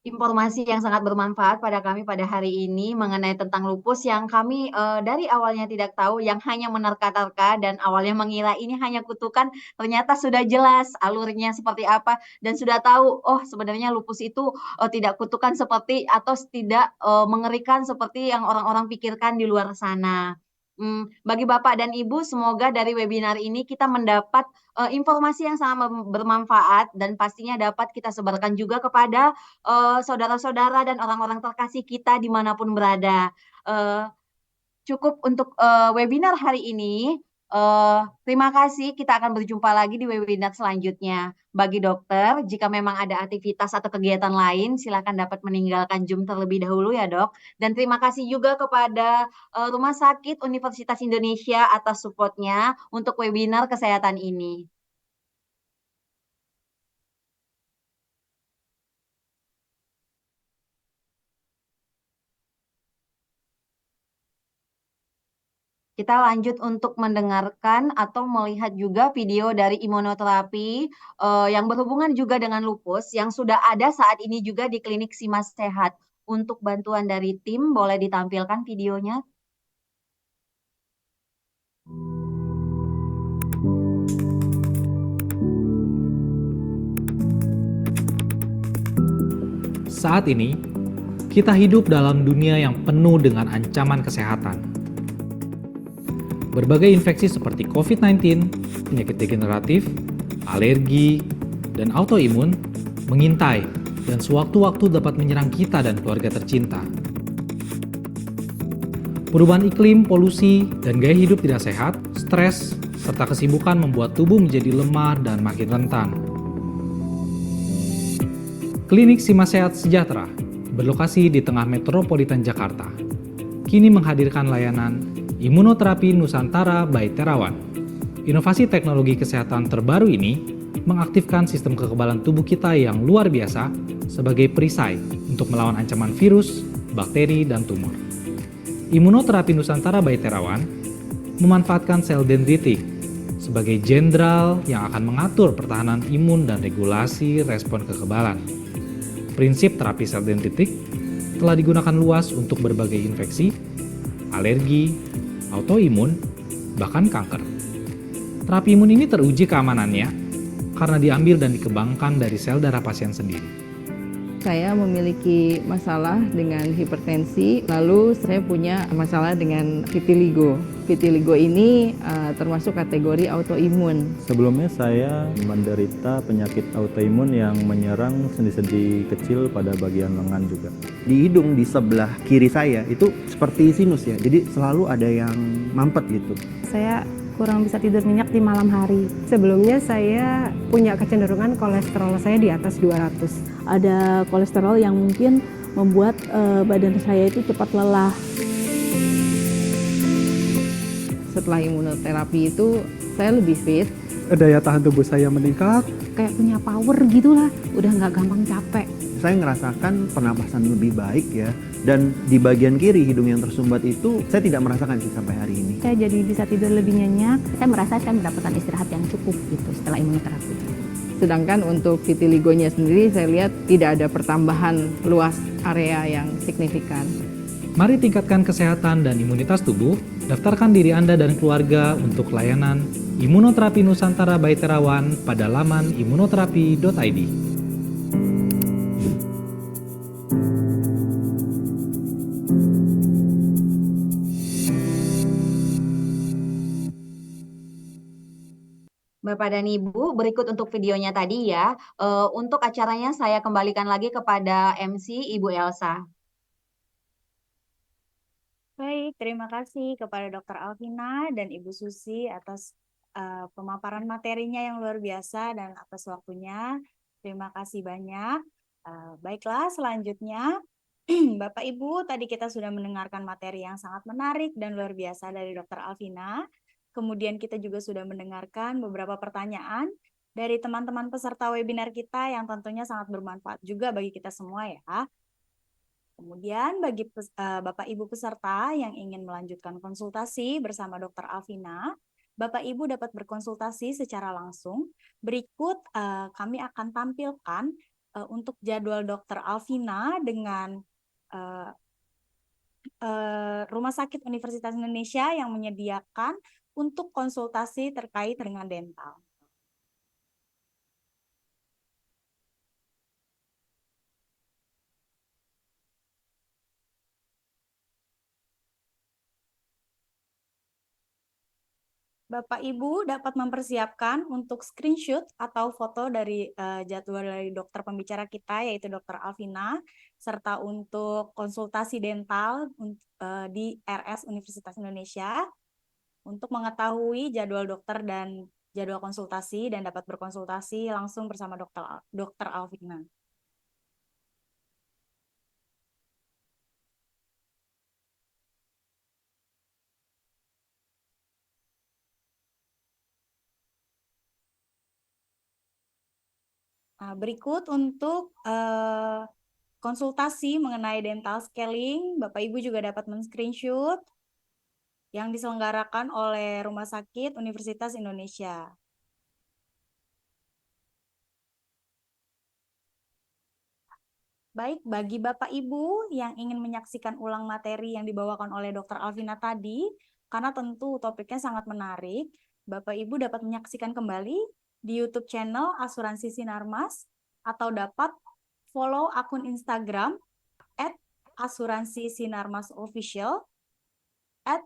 informasi yang sangat bermanfaat pada kami pada hari ini mengenai tentang lupus yang kami dari awalnya tidak tahu, yang hanya menerka-nerka dan awalnya mengira ini hanya kutukan, ternyata sudah jelas alurnya seperti apa dan sudah tahu, oh sebenarnya lupus itu tidak kutukan seperti atau tidak mengerikan seperti yang orang-orang pikirkan di luar sana. Bagi Bapak dan Ibu, semoga dari webinar ini kita mendapat informasi yang sangat bermanfaat dan pastinya dapat kita sebarkan juga kepada saudara-saudara dan orang-orang terkasih kita dimanapun berada. Eh, Cukup untuk webinar hari ini. Terima kasih. Kita akan berjumpa lagi di webinar selanjutnya. Bagi dokter, jika memang ada aktivitas atau kegiatan lain, silakan dapat meninggalkan Zoom terlebih dahulu ya dok. Dan terima kasih juga kepada Rumah Sakit Universitas Indonesia atas supportnya untuk webinar kesehatan ini. Kita lanjut untuk mendengarkan atau melihat juga video dari imunoterapi yang berhubungan juga dengan lupus yang sudah ada saat ini juga di klinik Simas Sehat. Untuk bantuan dari tim, boleh ditampilkan videonya. Saat ini, kita hidup dalam dunia yang penuh dengan ancaman kesehatan. Berbagai infeksi seperti COVID-19, penyakit degeneratif, alergi, dan autoimun mengintai dan sewaktu-waktu dapat menyerang kita dan keluarga tercinta. Perubahan iklim, polusi, dan gaya hidup tidak sehat, stres, serta kesibukan membuat tubuh menjadi lemah dan makin rentan. Klinik Simas Sehat Sejahtera berlokasi di tengah metropolitan Jakarta. Kini menghadirkan layanan imunoterapi Nusantara by Terawan. Inovasi teknologi kesehatan terbaru ini mengaktifkan sistem kekebalan tubuh kita yang luar biasa sebagai perisai untuk melawan ancaman virus, bakteri, dan tumor. Imunoterapi Nusantara by Terawan memanfaatkan sel dendritik sebagai jenderal yang akan mengatur pertahanan imun dan regulasi respon kekebalan. Prinsip terapi sel dendritik telah digunakan luas untuk berbagai infeksi, alergi, autoimun, bahkan kanker. Terapi imun ini teruji keamanannya karena diambil dan dikembangkan dari sel darah pasien sendiri. Saya memiliki masalah dengan hipertensi, lalu saya punya masalah dengan vitiligo. Vitiligo ini termasuk kategori autoimun. Sebelumnya saya menderita penyakit autoimun yang menyerang sendi-sendi kecil pada bagian lengan juga. Di hidung di sebelah kiri saya itu seperti sinus ya, jadi selalu ada yang mampet gitu. Saya kurang bisa tidur nyenyak di malam hari. Sebelumnya saya punya kecenderungan kolesterol saya di atas 200. Ada kolesterol yang mungkin membuat badan saya itu cepat lelah. Setelah imunoterapi itu saya lebih fit. Daya tahan tubuh saya meningkat. Kayak punya power gitulah, udah nggak gampang capek. Saya ngerasakan pernapasan lebih baik ya. Dan di bagian kiri hidung yang tersumbat itu saya tidak merasakan sih sampai hari ini. Saya jadi bisa tidur lebih nyenyak. Saya merasa saya mendapatkan istirahat yang cukup gitu setelah imunoterapi. Sedangkan untuk vitiligonya sendiri saya lihat tidak ada pertambahan luas area yang signifikan. Mari tingkatkan kesehatan dan imunitas tubuh. Daftarkan diri Anda dan keluarga untuk layanan Imunoterapi Nusantara by Terawan pada laman imunoterapi.id. Bapak dan Ibu, berikut untuk videonya tadi ya. Untuk acaranya saya kembalikan lagi kepada MC Ibu Elsa. Baik, terima kasih kepada Dr. Alvina dan Ibu Susi atas pemaparan materinya yang luar biasa dan atas waktunya. Terima kasih banyak. Baiklah, selanjutnya Bapak Ibu, tadi kita sudah mendengarkan materi yang sangat menarik dan luar biasa dari Dr. Alvina. Kemudian kita juga sudah mendengarkan beberapa pertanyaan dari teman-teman peserta webinar kita yang tentunya sangat bermanfaat juga bagi kita semua ya. Kemudian bagi Bapak Ibu peserta yang ingin melanjutkan konsultasi bersama Dr. Alvina, Bapak Ibu dapat berkonsultasi secara langsung. Berikut kami akan tampilkan untuk jadwal Dokter Alvina dengan Rumah Sakit Universitas Indonesia yang menyediakan untuk konsultasi terkait dengan dental. Bapak Ibu dapat mempersiapkan untuk screenshot atau foto dari jadwal dari dokter pembicara kita, yaitu Dokter Alvina, serta untuk konsultasi dental di RS Universitas Indonesia untuk mengetahui jadwal dokter dan jadwal konsultasi dan dapat berkonsultasi langsung bersama Dokter Alvina. Nah, berikut untuk konsultasi mengenai dental scaling, Bapak Ibu juga dapat men-screenshot yang diselenggarakan oleh Rumah Sakit Universitas Indonesia. Baik, bagi Bapak Ibu yang ingin menyaksikan ulang materi yang dibawakan oleh Dr. Alvina tadi, karena tentu topiknya sangat menarik, Bapak Ibu dapat menyaksikan kembali di YouTube channel Asuransi Sinarmas, atau dapat follow akun Instagram @asuransisinarmasofficial,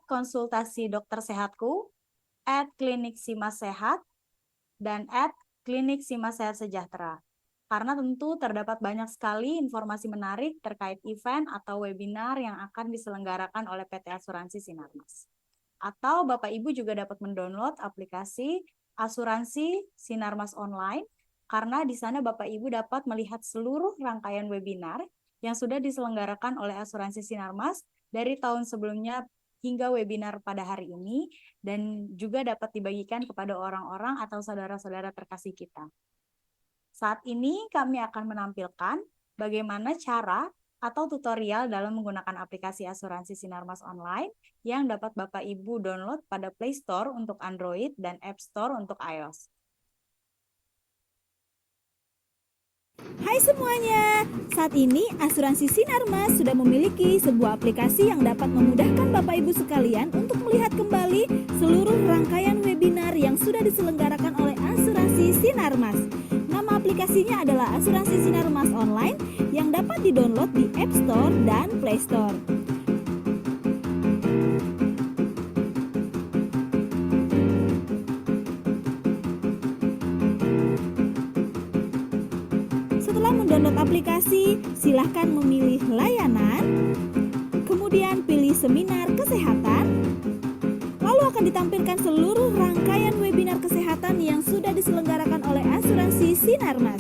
@konsultasi-dokter-sehatku, @klinik-simas-sehat, dan @klinik-simas-sehat-sejahtera. Karena tentu terdapat banyak sekali informasi menarik terkait event atau webinar yang akan diselenggarakan oleh PT Asuransi Sinarmas. Atau Bapak Ibu juga dapat mendownload aplikasi Asuransi Sinarmas Online, karena di sana Bapak Ibu dapat melihat seluruh rangkaian webinar yang sudah diselenggarakan oleh Asuransi Sinarmas dari tahun sebelumnya hingga webinar pada hari ini, dan juga dapat dibagikan kepada orang-orang atau saudara-saudara terkasih kita. Saat ini kami akan menampilkan bagaimana cara atau tutorial dalam menggunakan aplikasi Asuransi Sinarmas Online yang dapat Bapak Ibu download pada Play Store untuk Android dan App Store untuk iOS. Hai semuanya, saat ini Asuransi Sinarmas sudah memiliki sebuah aplikasi yang dapat memudahkan Bapak Ibu sekalian untuk melihat kembali seluruh rangkaian webinar yang sudah diselenggarakan oleh Asuransi Sinarmas. Nama aplikasinya adalah Asuransi Sinarmas Online yang dapat didownload di App Store dan Play Store. Setelah mendownload aplikasi, silahkan memilih layanan, kemudian pilih seminar kesehatan, lalu akan ditampilkan seluruh rangkaian webinar kesehatan yang sudah diselenggarakan oleh Asuransi Sinarmas.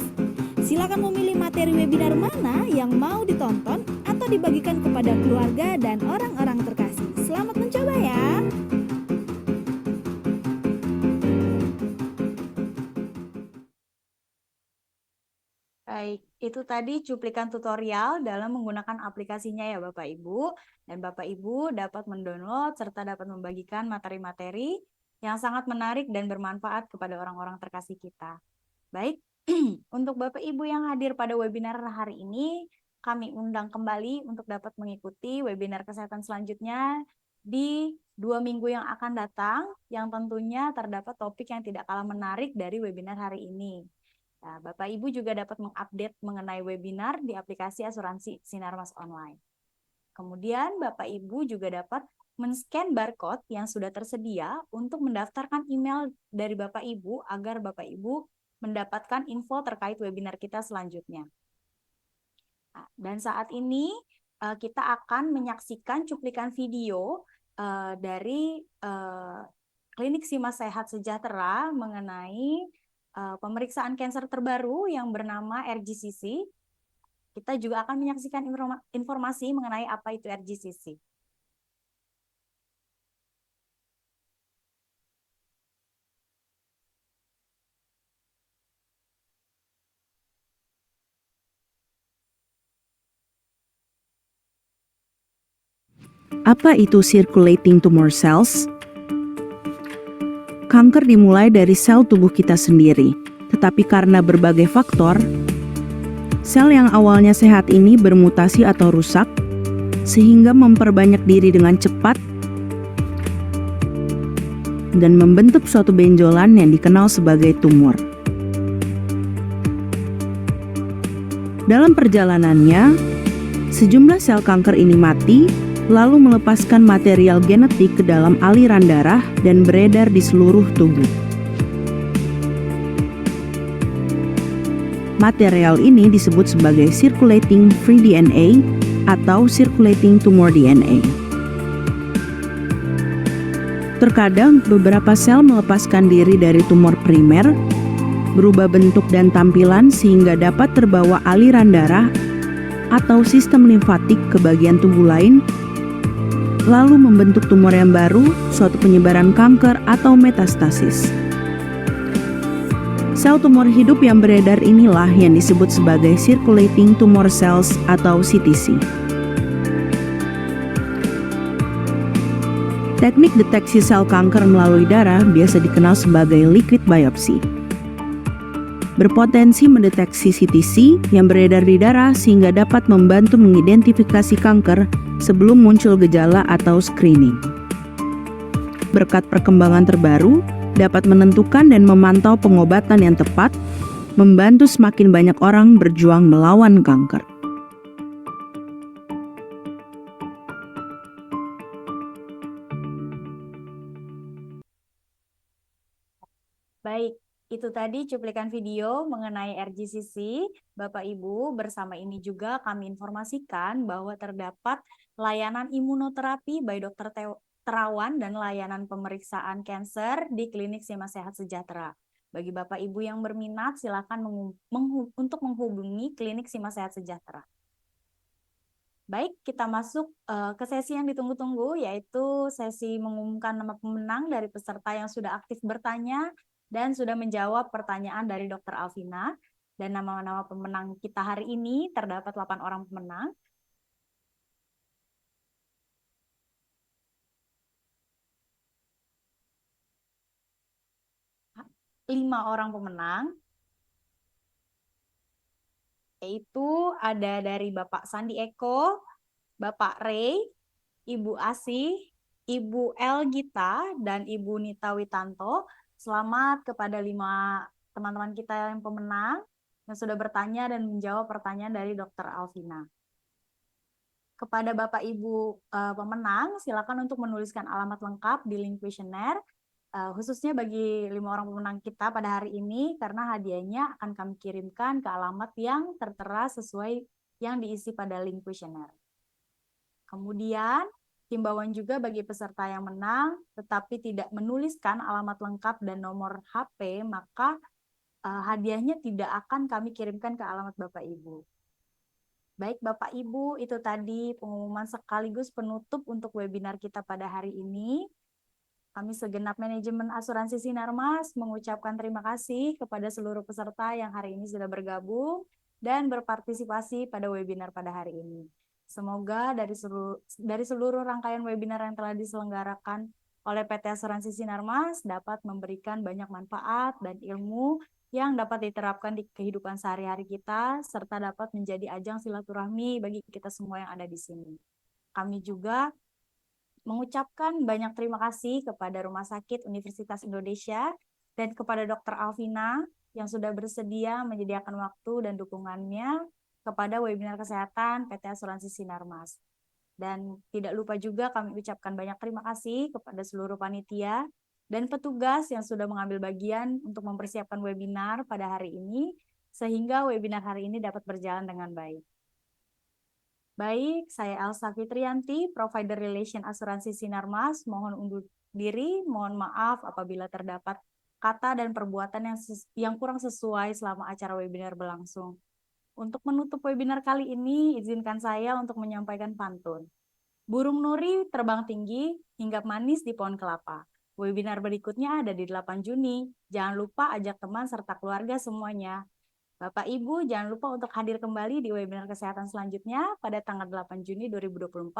Silakan memilih materi webinar mana yang mau ditonton atau dibagikan kepada keluarga dan orang-orang terkasih. Selamat mencoba ya! Baik, itu tadi cuplikan tutorial dalam menggunakan aplikasinya ya Bapak Ibu. Dan Bapak Ibu dapat mendownload serta dapat membagikan materi-materi yang sangat menarik dan bermanfaat kepada orang-orang terkasih kita. Baik, untuk Bapak Ibu yang hadir pada webinar hari ini, kami undang kembali untuk dapat mengikuti webinar kesehatan selanjutnya di 2 minggu yang akan datang, yang tentunya terdapat topik yang tidak kalah menarik dari webinar hari ini. Nah, Bapak Ibu juga dapat mengupdate mengenai webinar di aplikasi Asuransi Sinarmas Online. Kemudian Bapak Ibu juga dapat men-scan barcode yang sudah tersedia untuk mendaftarkan email dari Bapak Ibu agar Bapak Ibu mendapatkan info terkait webinar kita selanjutnya. Nah, dan saat ini kita akan menyaksikan cuplikan video dari Klinik Simas Sehat Sejahtera mengenai pemeriksaan kanker terbaru yang bernama RGCC. Kita juga akan menyaksikan informasi mengenai apa itu RGCC. Apa itu circulating tumor cells? Kanker dimulai dari sel tubuh kita sendiri, tetapi karena berbagai faktor, Sel yang awalnya sehat ini bermutasi atau rusak, sehingga memperbanyak diri dengan cepat dan membentuk suatu benjolan yang dikenal sebagai tumor. Dalam perjalanannya, sejumlah sel kanker ini mati, lalu melepaskan material genetik ke dalam aliran darah dan beredar di seluruh tubuh. Material ini disebut sebagai circulating free DNA atau circulating tumor DNA. Terkadang beberapa sel melepaskan diri dari tumor primer, berubah bentuk dan tampilan sehingga dapat terbawa aliran darah atau sistem limfatik ke bagian tubuh lain, lalu membentuk tumor yang baru, suatu penyebaran kanker atau metastasis. Sel tumor hidup yang beredar inilah yang disebut sebagai circulating tumor cells atau CTC. Teknik deteksi sel kanker melalui darah biasa dikenal sebagai liquid biopsy. Berpotensi mendeteksi CTC yang beredar di darah sehingga dapat membantu mengidentifikasi kanker sebelum muncul gejala atau screening. Berkat perkembangan terbaru, dapat menentukan dan memantau pengobatan yang tepat, membantu semakin banyak orang berjuang melawan kanker. Baik, itu tadi cuplikan video mengenai RGCC. Bapak Ibu, bersama ini juga kami informasikan bahwa terdapat layanan imunoterapi by Dr. Terawan dan layanan pemeriksaan kanker di Klinik Sima Sehat Sejahtera. Bagi Bapak Ibu yang berminat, silakan untuk menghubungi Klinik Sima Sehat Sejahtera. Baik, kita masuk ke sesi yang ditunggu-tunggu, yaitu sesi mengumumkan nama pemenang dari peserta yang sudah aktif bertanya dan sudah menjawab pertanyaan dari Dr. Alvina. Dan nama-nama pemenang kita hari ini terdapat 8 orang pemenang. Lima orang pemenang, yaitu ada dari Bapak Sandi Eko, Bapak Ray, Ibu Asih, Ibu El Gita, dan Ibu Nita Witanto. Selamat kepada 5 teman-teman kita yang pemenang yang sudah bertanya dan menjawab pertanyaan dari Dr. Alvina. Kepada Bapak Ibu pemenang, silakan untuk menuliskan alamat lengkap di link kuesioner. Khususnya bagi 5 orang pemenang kita pada hari ini, karena hadiahnya akan kami kirimkan ke alamat yang tertera sesuai yang diisi pada link kuesioner. Kemudian, himbauan juga bagi peserta yang menang, tetapi tidak menuliskan alamat lengkap dan nomor HP, maka hadiahnya tidak akan kami kirimkan ke alamat Bapak Ibu. Baik Bapak Ibu, itu tadi pengumuman sekaligus penutup untuk webinar kita pada hari ini. Kami segenap manajemen asuransi Sinarmas mengucapkan terima kasih kepada seluruh peserta yang hari ini sudah bergabung dan berpartisipasi pada webinar pada hari ini. Semoga dari seluruh rangkaian webinar yang telah diselenggarakan oleh PT Asuransi Sinarmas dapat memberikan banyak manfaat dan ilmu yang dapat diterapkan di kehidupan sehari-hari kita, serta dapat menjadi ajang silaturahmi bagi kita semua yang ada di sini. Kami juga mengucapkan banyak terima kasih kepada Rumah Sakit Universitas Indonesia dan kepada Dr. Alvina yang sudah bersedia menyediakan waktu dan dukungannya kepada webinar kesehatan PT Asuransi Sinarmas. Dan tidak lupa juga kami ucapkan banyak terima kasih kepada seluruh panitia dan petugas yang sudah mengambil bagian untuk mempersiapkan webinar pada hari ini, sehingga webinar hari ini dapat berjalan dengan baik. Baik, saya Elsa Fitrianti, Provider Relation Asuransi Sinarmas. Mohon undur diri, mohon maaf apabila terdapat kata dan perbuatan yang kurang sesuai selama acara webinar berlangsung. Untuk menutup webinar kali ini, izinkan saya untuk menyampaikan pantun. Burung nuri terbang tinggi, hinggap manis di pohon kelapa. Webinar berikutnya ada di 8 Juni. Jangan lupa ajak teman serta keluarga semuanya. Bapak Ibu, jangan lupa untuk hadir kembali di webinar kesehatan selanjutnya pada tanggal 8 Juni 2024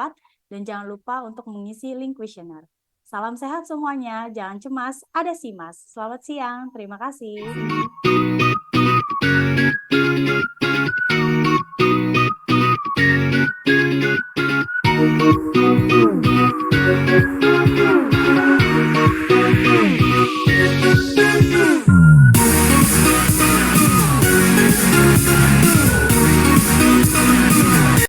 dan jangan lupa untuk mengisi link kuesioner. Salam sehat semuanya, jangan cemas, ada Simas. Selamat siang, terima kasih.